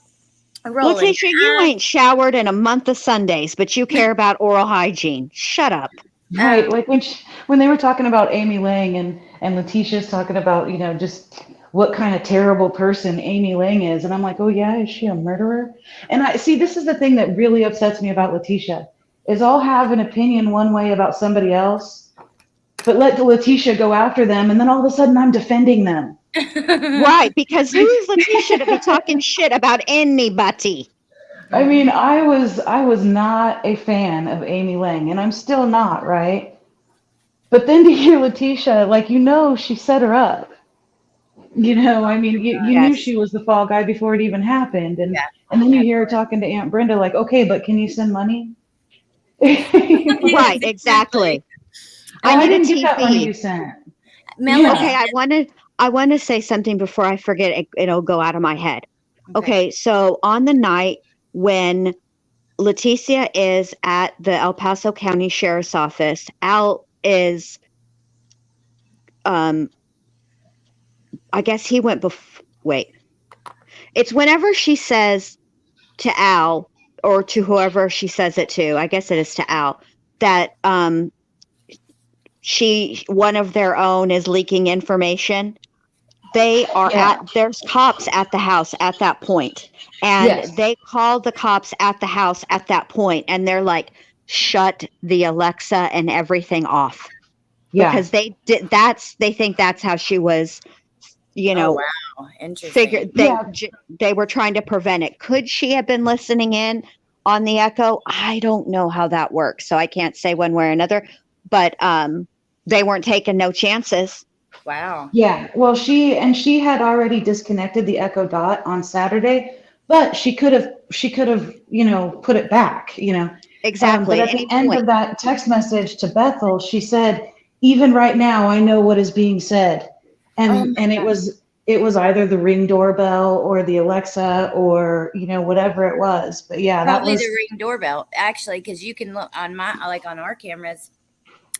Leticia, you ain't showered in a month of Sundays, but you care about oral hygiene. Shut up.
Right, like when they were talking about Amy Lang, and Leticia's talking about, you know, just what kind of terrible person Amy Lang is, and I'm like, oh yeah, is she a murderer? And I see, this is the thing that really upsets me about Leticia, is I'll have an opinion one way about somebody else, but let Leticia go after them, and then all of a sudden I'm defending them.
Right, because who is Leticia to be talking shit about anybody?
I mean, I was not a fan of Amy Lang, and I'm still not, right? But then to hear Leticia, like, you know, she set her up. You know, I mean, you knew she was the fall guy before it even happened, and then you hear her talking to Aunt Brenda, like, okay, but can you send money?
Right, exactly.
I didn't get that money you sent.
Okay, I want to say something before I forget. It'll go out of my head. Okay, so on the night when Leticia is at the El Paso County Sheriff's Office, Al is, I guess he went wait. It's whenever she says to Al, or to whoever she says it to, I guess it is to Al, that one of their own is leaking information. They are there's cops at the house at that point. And they call the cops at the house at that point, and they're like, shut the Alexa and everything off. Yeah. Because they think that's how she was, you know.
Oh, wow. Interesting.
They were trying to prevent it. Could she have been listening in on the echo? I don't know how that works, so I can't say one way or another. But they weren't taking no chances.
Wow.
Yeah. Well, she had already disconnected the Echo Dot on Saturday, but she could have, you know, put it back, you know.
Exactly.
But at the end of that text message to Bethel, she said, even right now, I know what is being said. And it was either the Ring doorbell or the Alexa, or, you know, whatever it was. But yeah,
probably the Ring doorbell, actually, because you can look on on our cameras.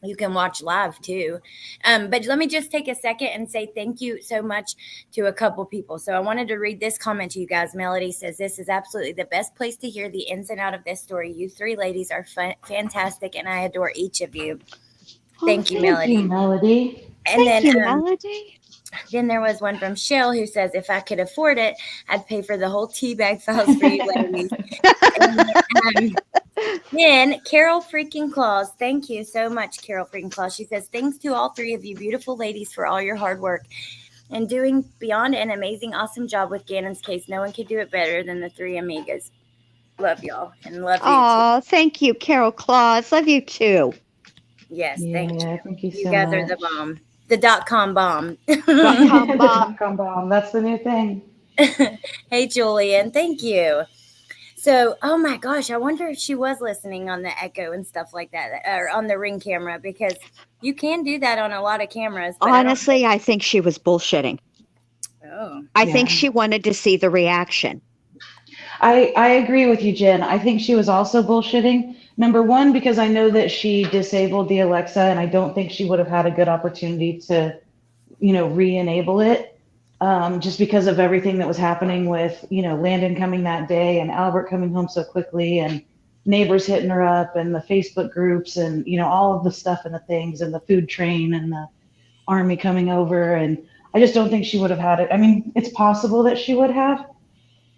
You can watch live too. But let me just take a second and say thank you so much to a couple people. So I wanted to read this comment to you guys. Melody says, this is absolutely the best place to hear the ins and out of this story. You three ladies are fantastic, and I adore each of you. Thank you, Melody.
Thank you, Melody.
And
thank you, Melody.
Then there was one from Shell who says, if I could afford it, I'd pay for the whole teabag files for you ladies. And, then Carol freaking Claus, thank you so much, Carol freaking Claus. She says, thanks to all three of you beautiful ladies for all your hard work and doing beyond an amazing, awesome job with Gannon's case. No one could do it better than the three amigas. Love y'all and love you too.
Oh, thank you, Carol Claus. Love you too.
Yes, thank you.
Thank you so
guys
much.
are the bomb. The .com bomb.
.com bomb. That's the new thing.
Hey, Julian, thank you. So, oh my gosh, I wonder if she was listening on the echo and stuff like that, or on the Ring camera, because you can do that on a lot of cameras. But
Honestly, I think she was bullshitting.
Oh,
I
Yeah.
think she wanted to see the reaction.
I agree with you, Jen. I think she was also bullshitting. Number one, because I know that she disabled the Alexa, and I don't think she would have had a good opportunity to, re-enable it. Just because of everything that was happening with, Landon coming that day and Albert coming home so quickly and neighbors hitting her up and the Facebook groups and, all of the stuff and the things and the food train and the army coming over. And I just don't think she would have had it. I mean, it's possible that she would have,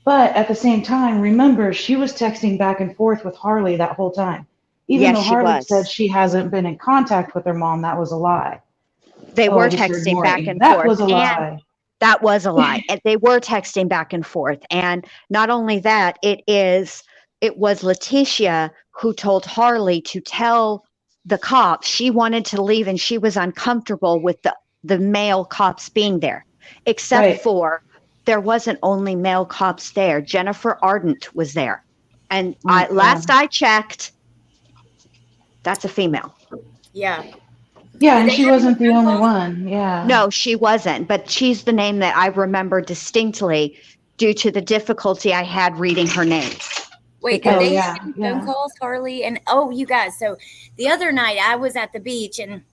but at the same time, remember, she was texting back and forth with Harley that whole time. Even
Yes,
though
she
Harley
was.
said she hasn't been in contact with her mom, that was a lie.
They
Oh, I
were
just heard
texting back
Morty.
and
That
forth.
was a
And
lie.
that was a lie. And they were texting back and forth. And not only that, it was Leticia who told Harley to tell the cops she wanted to leave and she was uncomfortable with the male cops being there, except
Right.
for there wasn't only male cops there. Jennifer Ardent was there. And
Oh,
last I checked, that's a female.
yeah.
Yeah,
Did
and
they
she
have any
wasn't the
phone
only
calls?
one. Yeah.
No, she wasn't, but she's the name that I remember distinctly due to the difficulty I had reading her name.
Wait,
Because-
did
Oh,
they
yeah,
have any
yeah.
phone calls, Harley? And you guys, so the other night I was at the beach and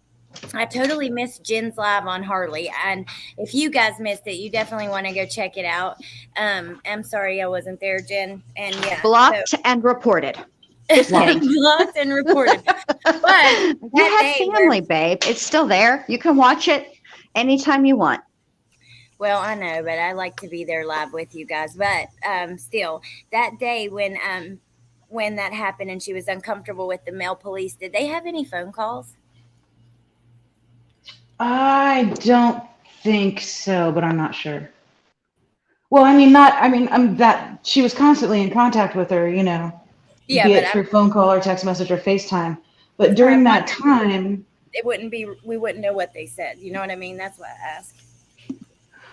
I totally missed Jen's live on Harley. And if you guys missed it, you definitely want to go check it out. I'm sorry I wasn't there, Jen. And yeah,
Blocked and reported. Just kidding.
blocked and reported. But
You
that
have
day
family, babe. It's still there. You can watch it anytime you want.
Well, I know, but I like to be there live with you guys. But still, that day when that happened and she was uncomfortable with the male police, did they have any phone calls?
I don't think so, but I'm not sure. Well, I mean, that she was constantly in contact with her,
Yeah,
be
but
it through phone call or text message or FaceTime. But during that time,
it wouldn't be. We wouldn't know what they said. You know what I mean? That's why I asked.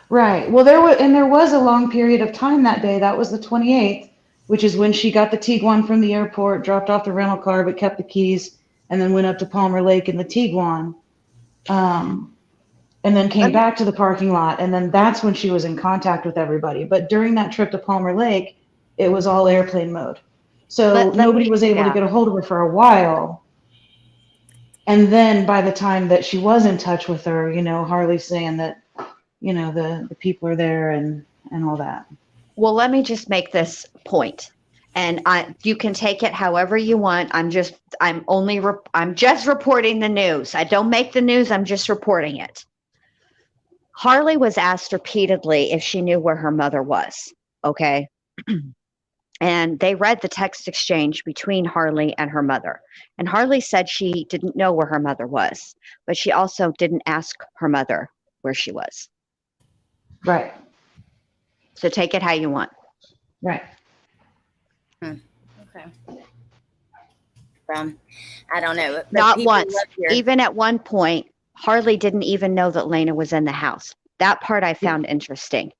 right. Well, there was a long period of time that day. That was the 28th, which is when she got the Tiguan from the airport, dropped off the rental car, but kept the keys, and then went up to Palmer Lake in the Tiguan. And then came back to the parking lot, and then that's when she was in contact with everybody. But during that trip to Palmer Lake, it was all airplane mode. So nobody was able to get a hold of her for a while. And then by the time that she was in touch with her, Harley's saying that, the people are there and all that.
Well, let me just make this point. And you can take it however you want. I'm just reporting the news. I don't make the news. I'm just reporting it. Harley was asked repeatedly if she knew where her mother was. Okay. And they read the text exchange between Harley and her mother. And Harley said she didn't know where her mother was, but she also didn't ask her mother where she was.
Right.
So take it how you want.
Right.
Okay. I don't know.
Not once. Even at one point, Harley didn't even know that Lena was in the house. That part I found interesting.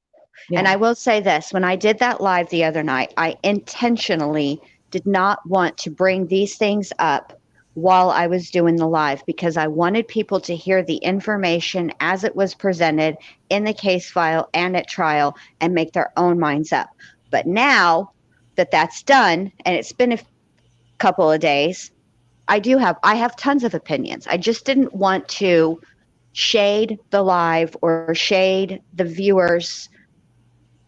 Yeah. And I will say this, when I did that live the other night, I intentionally did not want to bring these things up while I was doing the live because I wanted people to hear the information as it was presented in the case file and at trial and make their own minds up. But now that that's done, and it's been a couple of days, I have tons of opinions. I just didn't want to shade the live or shade the viewers'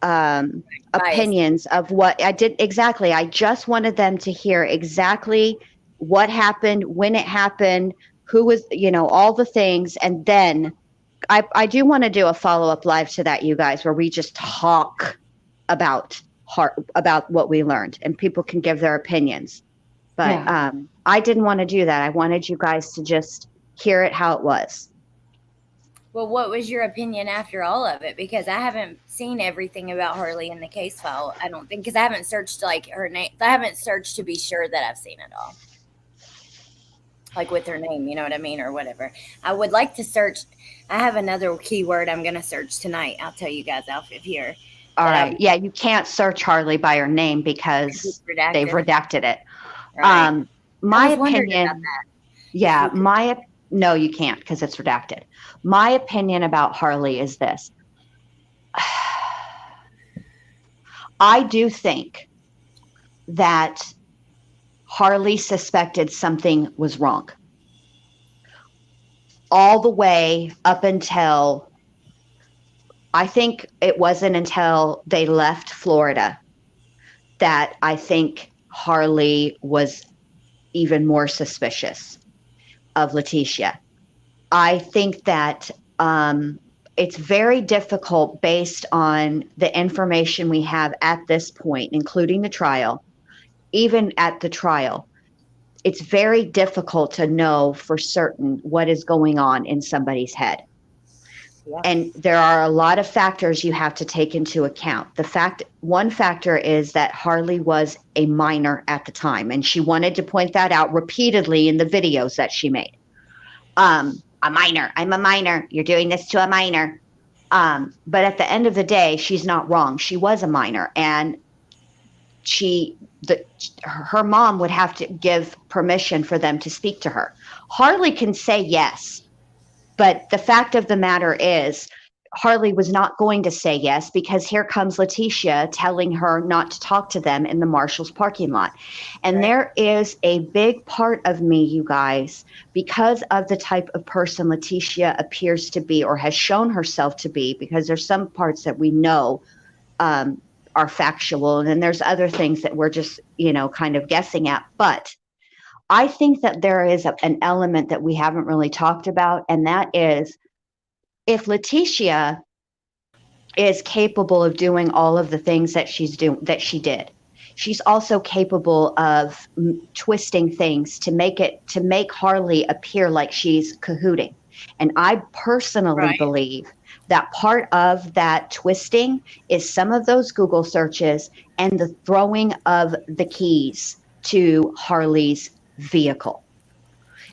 opinions of what I did. Exactly. I just wanted them to hear exactly what happened, when it happened, who was, all the things. And then I do want to do a follow-up live to that, you guys, where we just talk about what we learned and people can give their opinions. But I didn't want to do that. I wanted you guys to just hear it how it was.
Well, what was your opinion after all of it? Because I haven't seen everything about Harley in the case file. I don't think, because I haven't searched her name. I haven't searched to be sure that I've seen it all. Like with her name, you know what I mean? Or whatever. I would like to search. I have another keyword I'm going to search tonight. I'll tell you guys off of here.
All right. Yeah, you can't search Harley by her name because they've redacted it.
Right.
My
I was wondering
opinion.
about that.
Yeah, no, you can't because it's redacted. My opinion about Harley is this. I do think that Harley suspected something was wrong all the way up until, I think it wasn't until they left Florida that I think Harley was even more suspicious of Leticia. I think that it's very difficult based on the information we have at this point, including the trial, even at the trial. It's very difficult to know for certain what is going on in somebody's head. Yeah. And there are a lot of factors you have to take into account. One factor is that Harley was a minor at the time, and she wanted to point that out repeatedly in the videos that she made. A minor, I'm a minor. You're doing this to a minor. But at the end of the day, she's not wrong. She was a minor, and her mom would have to give permission for them to speak to her. Harley can say yes, but the fact of the matter is Harley was not going to say yes because here comes Leticia telling her not to talk to them in the Marshall's parking lot. And right. There is a big part of me, you guys, because of the type of person Leticia appears to be or has shown herself to be, because there's some parts that we know are factual, and then there's other things that we're just, kind of guessing at. But I think that there is an element that we haven't really talked about, and that is if Leticia is capable of doing all of the things that she did, she's also capable of twisting things to make Harley appear like she's cahooting. And I personally believe that part of that twisting is some of those Google searches and the throwing of the keys to Harley's vehicle.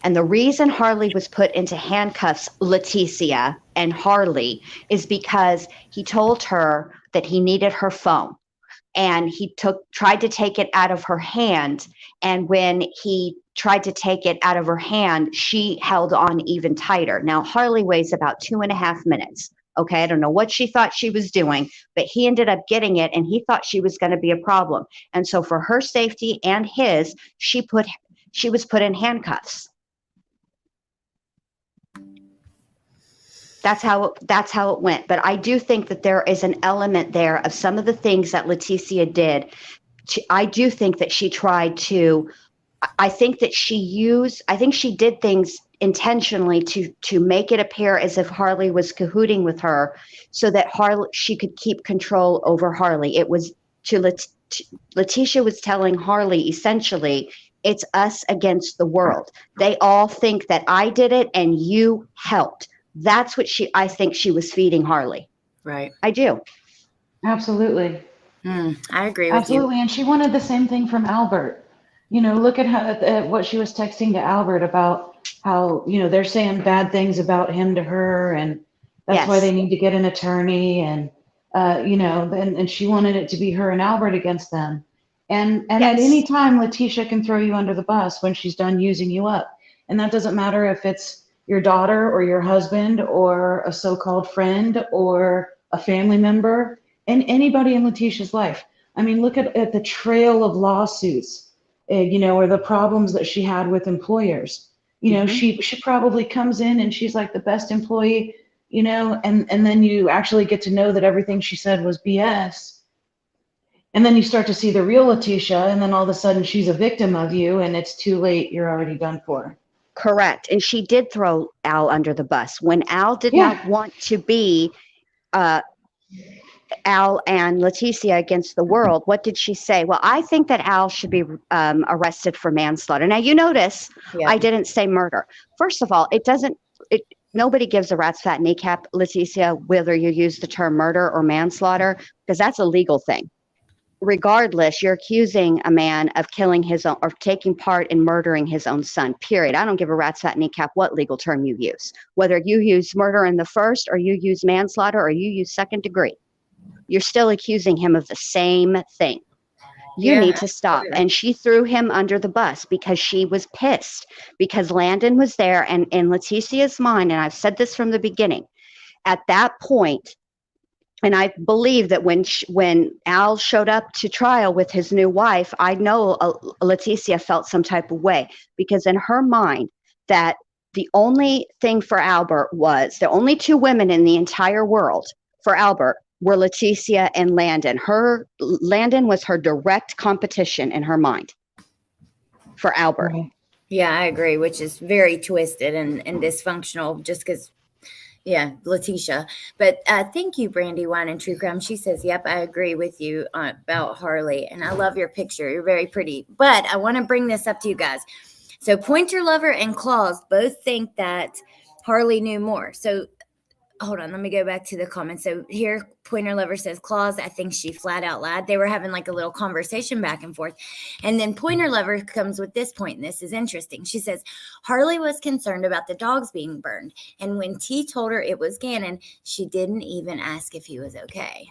And the reason Harley was put into handcuffs, Leticia and Harley, is because he told her that he needed her phone. And he tried to take it out of her hand. And when he tried to take it out of her hand, she held on even tighter. Now, Harley weighs about 2.5 minutes. Okay, I don't know what she thought she was doing, but he ended up getting it, and he thought she was going to be a problem. And so for her safety and his, she was put in handcuffs. That's how it went. But I do think that there is an element there of some of the things that Leticia did. I do think that she tried to, I think she did things intentionally to make it appear as if Harley was cahooting with her so that she could keep control over Harley. It was Leticia was telling Harley essentially, it's us against the world. They all think that I did it and you helped. That's what I think she was feeding Harley.
Right.
I do.
Absolutely.
I agree with you.
Absolutely. And she wanted the same thing from Albert. Look at what she was texting to Albert about how, they're saying bad things about him to her. And that's why they need to get an attorney. And, and she wanted it to be her and Albert against them. And at any time, Leticia can throw you under the bus when she's done using you up. And that doesn't matter if it's your daughter or your husband or a so-called friend or a family member and anybody in Leticia's life. I mean, look at the trail of lawsuits, or the problems that she had with employers. She probably comes in and she's like the best employee, and then you actually get to know that everything she said was BS. And then you start to see the real Leticia, and then all of a sudden she's a victim of you, and it's too late. You're already done for.
Correct. And she did throw Al under the bus. When Al did not want to be Al and Leticia against the world, what did she say? Well, I think that Al should be arrested for manslaughter. Now, you notice I didn't say murder. First of all, nobody gives a rat's fat kneecap, Leticia, whether you use the term murder or manslaughter, because that's a legal thing. Regardless, you're accusing a man of killing his own or taking part in murdering his own son, period. I don't give a rat's fat kneecap what legal term you use, whether you use murder in the first or you use manslaughter or you use second degree. You're still accusing him of the same thing. You
Yeah,
need to stop.
absolutely.
And she threw him under the bus because she was pissed because Landon was there. And in Leticia's mind, and I've said this from the beginning, at that point, and I believe that when Al showed up to trial with his new wife, I know Leticia felt some type of way because in her mind that the only thing for Albert was the only two women in the entire world for Albert were Leticia and Landon. Landon was her direct competition in her mind for Albert.
Right.
Yeah, I agree, which is very twisted and dysfunctional just because, yeah, Leticia. But thank you, Brandy Wine and True Crime. She says, yep, I agree with you about Harley. And I love your picture. You're very pretty. But I want to bring this up to you guys. So Pointer Lover and Claus both think that Harley knew more. So hold on, let me go back to the comments. So here, Pointer Lover says, Claus, I think she flat out lied. They were having like a little conversation back and forth. And then Pointer Lover comes with this point, and this is interesting. She says, Harley was concerned about the dogs being burned. And when T told her it was Gannon, she didn't even ask if he was okay.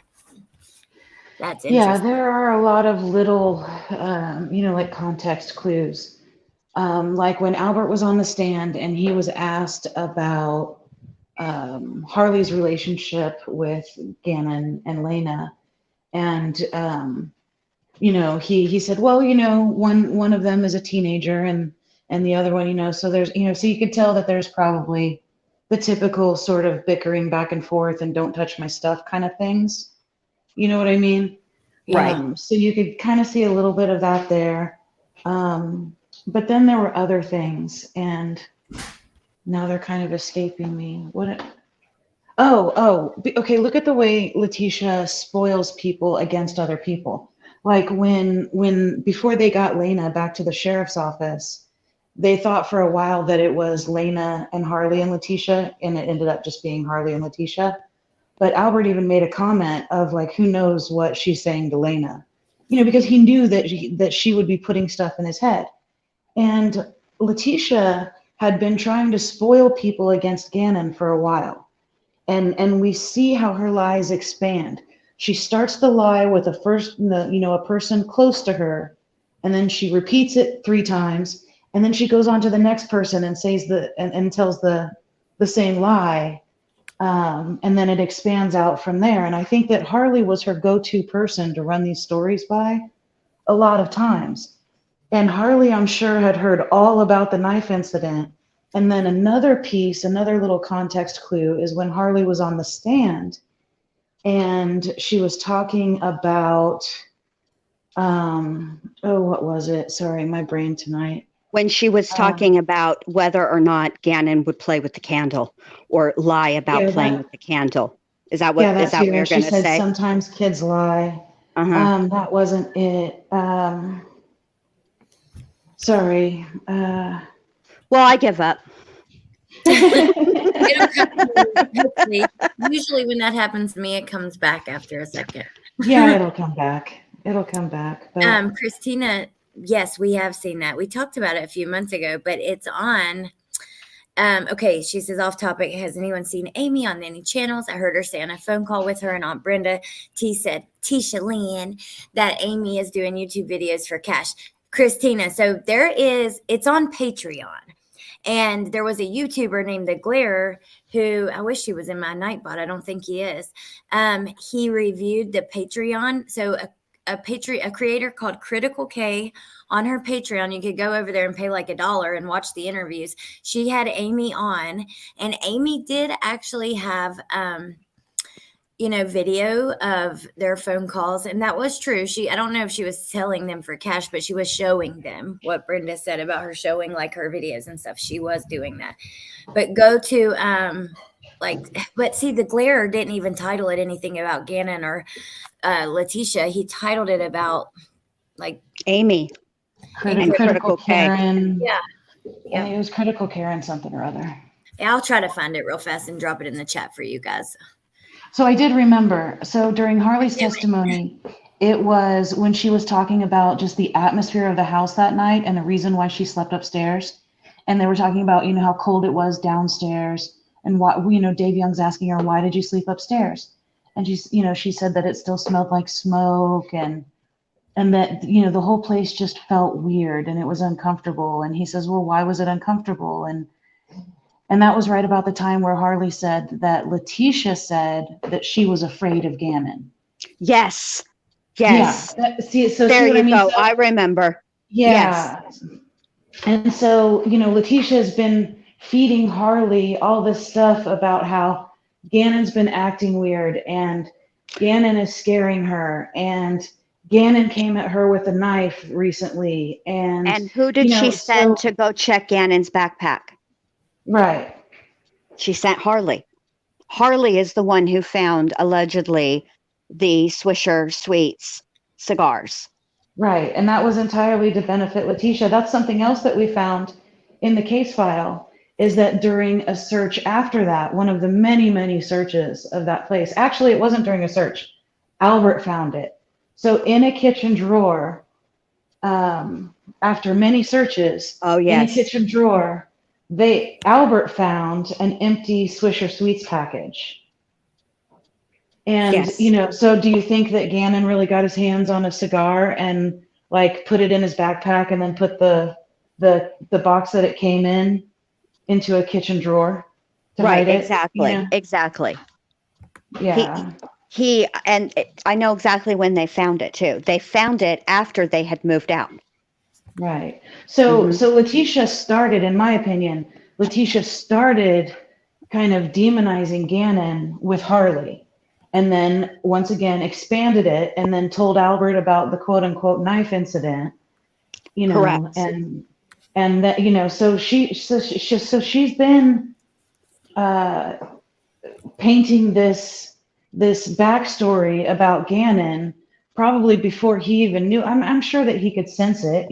That's interesting.
Yeah, there are a lot of little, like context clues. Like when Albert was on the stand and he was asked about Harley's relationship with Gannon and Lena, and he said, well, one of them is a teenager and the other one, so there's, so you could tell that there's probably the typical sort of bickering back and forth and don't touch my stuff kind of things. You know what I mean?
Right.
So you could kind of see a little bit of that there. But then there were other things, and now they're kind of escaping me. Okay, look at the way Leticia spoils people against other people. Like when before they got Lena back to the sheriff's office, they thought for a while that it was Lena and Harley and Leticia, and it ended up just being Harley and Leticia. But Albert even made a comment of like, who knows what she's saying to Lena, because he knew that she would be putting stuff in his head. And Leticia had been trying to spoil people against Gannon for a while. And we see how her lies expand. She starts the lie with a person close to her, and then she repeats it 3 times, and then she goes on to the next person and says and tells the same lie. And then it expands out from there. And I think that Harley was her go-to person to run these stories by a lot of times. And Harley, I'm sure, had heard all about the knife incident. And then another little context clue is when Harley was on the stand and she was talking about, what was it? Sorry, my brain tonight.
When she was talking about whether or not Gannon would play with the candle or lie about playing with the candle. Is that what you're going to say?
She said sometimes kids lie.
Uh-huh.
That wasn't it. Sorry.
Well, I give up.
Usually when that happens to me, it comes back after a second.
Yeah, it'll come back. But
Christina, yes, we have seen that. We talked about it a few months ago, but it's on. Okay, she says, off topic, has anyone seen Amy on any channels? I heard her say on a phone call with her and Aunt Brenda. T said, Tisha Lynn, that Amy is doing YouTube videos for cash. Christina, so it's on Patreon. And there was a YouTuber named The Glare who, I wish he was in my Nightbot. I don't think he is. He reviewed the Patreon. So a creator called Critical K on her Patreon. You could go over there and pay like $1 and watch the interviews. She had Amy on, and Amy did actually have, video of their phone calls. And that was true. I don't know if she was selling them for cash, but she was showing them what Brenda said about her showing like her videos and stuff. She was doing that. But go to, but see, The Glare didn't even title it anything about Gannon or Leticia. He titled it about like
Amy.
Critical Karen.
Yeah.
It was Critical Karen something or other.
Yeah, I'll try to find it real fast and drop it in the chat for you guys.
So I did remember. So during Harley's testimony, it was when she was talking about just the atmosphere of the house that night and the reason why she slept upstairs. And they were talking about, how cold it was downstairs and why, Dave Young's asking her, why did you sleep upstairs? and she said that it still smelled like smoke, and that, the whole place just felt weird and it was uncomfortable. And he says, well, why was it uncomfortable? And that was right about the time where Harley said that Leticia said that she was afraid of Gannon.
Yes.
Yeah. See
There
what
you
I mean?
go.
So,
I remember.
yeah.
Yes.
And so, Leticia has been feeding Harley all this stuff about how Gannon's been acting weird and Gannon is scaring her, and Gannon came at her with a knife recently.
And who did she send to go check Gannon's backpack?
Right.
She sent Harley. Harley is the one who found, allegedly, the Swisher Sweets cigars.
Right. And that was entirely to benefit Leticia. That's something else that we found in the case file, is that during a search after that, one of the many, many searches of that place, actually, it wasn't during a search. Albert found it. So in a kitchen drawer, after many searches,
Oh, yes.
in a kitchen drawer, Albert found an empty Swisher Sweets package. And,
yes.
So do you think that Gannon really got his hands on a cigar and like put it in his backpack and then put the box that it came in into a kitchen drawer to hide it?
Exactly.
Yeah.
I know exactly when they found it too. They found it after they had moved out.
Right. So Leticia started, in my opinion, kind of demonizing Gannon with Harley. And then once again expanded it, and then told Albert about the quote unquote knife incident,
Correct.
and that, so she's been painting this backstory about Gannon probably before he even knew. I'm sure that he could sense it,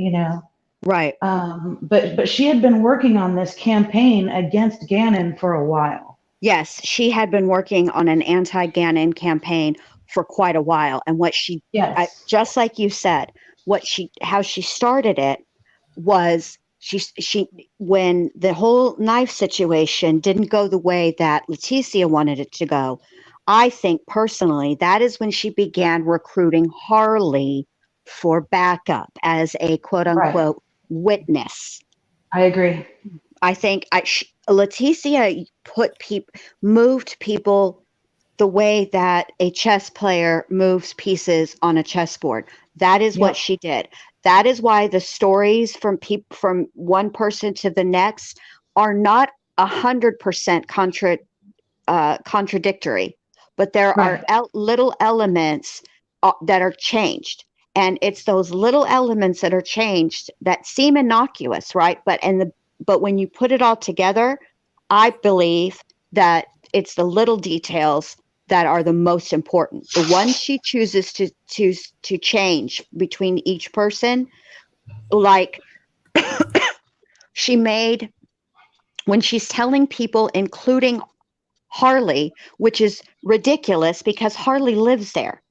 Right.
But she had been working on this campaign against Gannon for a while.
Yes, she had been working on an anti-Gannon campaign for quite a while. And just like you said, how she started it was she when the whole knife situation didn't go the way that Leticia wanted it to go, I think personally that is when she began recruiting Harley for backup as a quote unquote witness.
I agree.
I think Leticia moved people the way that a chess player moves pieces on a chessboard. That is what she did. That is why the stories from one person to the next are not 100% contradictory, but there are little elements that are changed. And it's those little elements that are changed that seem innocuous, right? But when you put it all together, I believe that it's the little details that are the most important. The ones she chooses to change between each person, like she made when she's telling people, including Harley, which is ridiculous because Harley lives there,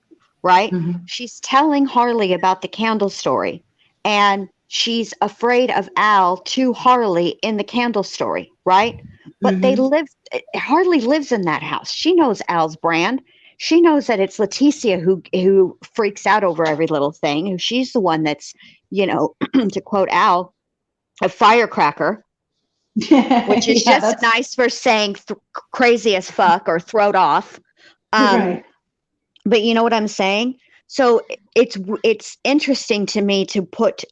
right?
Mm-hmm.
She's telling Harley about the candle story, and she's afraid of Al to Harley in the candle story, right? But Harley lives in that house. She knows Al's brand. She knows that it's Leticia who freaks out over every little thing. She's the one that's, to quote Al, a firecracker, which is just nice for saying crazy as fuck or throat off.
Right.
But you know what I'm saying? So it's interesting to me to put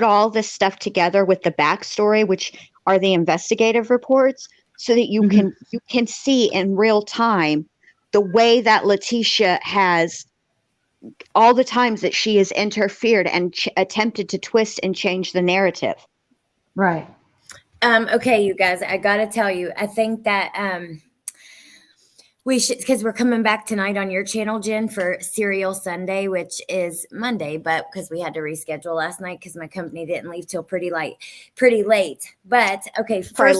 all this stuff together with the backstory, which are the investigative reports, so that you can see in real time the way that Leticia has all the times that she has interfered and attempted to twist and change the narrative.
Right.
Okay, you guys, I got to tell you, I think that we should, because we're coming back tonight on your channel, Jen, for Serial Sunday, which is Monday, but because we had to reschedule last night because my company didn't leave till pretty late. But okay,
pretty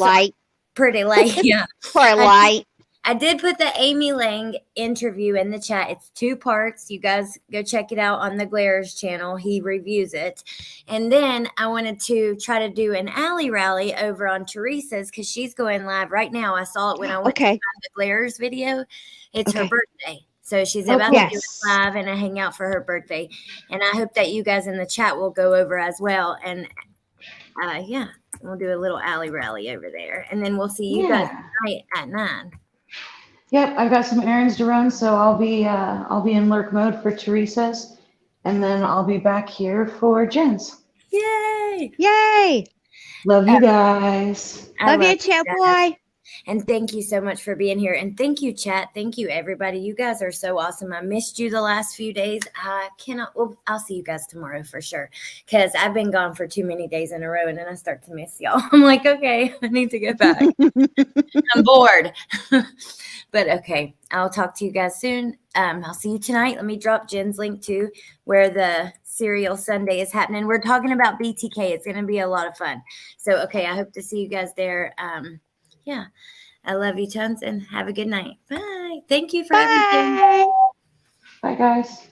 late,
yeah.
For light.
I did put the Amy Lang interview in the chat. It's 2 parts. You guys go check it out on the Glares channel. He reviews it. And then I wanted to try to do an alley rally over on Teresa's because she's going live right now. I saw it when I went to find the Glares video. It's her birthday. So she's about to do
Yes.
a live and a hangout for her birthday. And I hope that you guys in the chat will go over as well. And yeah, we'll do a little alley rally over there. And then we'll see you guys tonight at 9.
Yep, I've got some errands to run, so I'll be in lurk mode for Teresa's, and then I'll be back here for Jen's.
Yay!
Yay!
Love you guys.
Love you, chat boy.
And thank you so much for being here. And thank you, chat. Thank you, everybody. You guys are so awesome. I missed you the last few days. I cannot. Well, I'll see you guys tomorrow for sure. Because I've been gone for too many days in a row, and then I start to miss y'all. I'm like, okay, I need to get back. I'm bored. But okay, I'll talk to you guys soon. I'll see you tonight. Let me drop Jen's link too, where the Cereal Sunday is happening. We're talking about BTK. It's going to be a lot of fun. So, okay, I hope to see you guys there. Yeah, I love you tons and have a good night. Bye. Thank you for everything.
Bye, guys.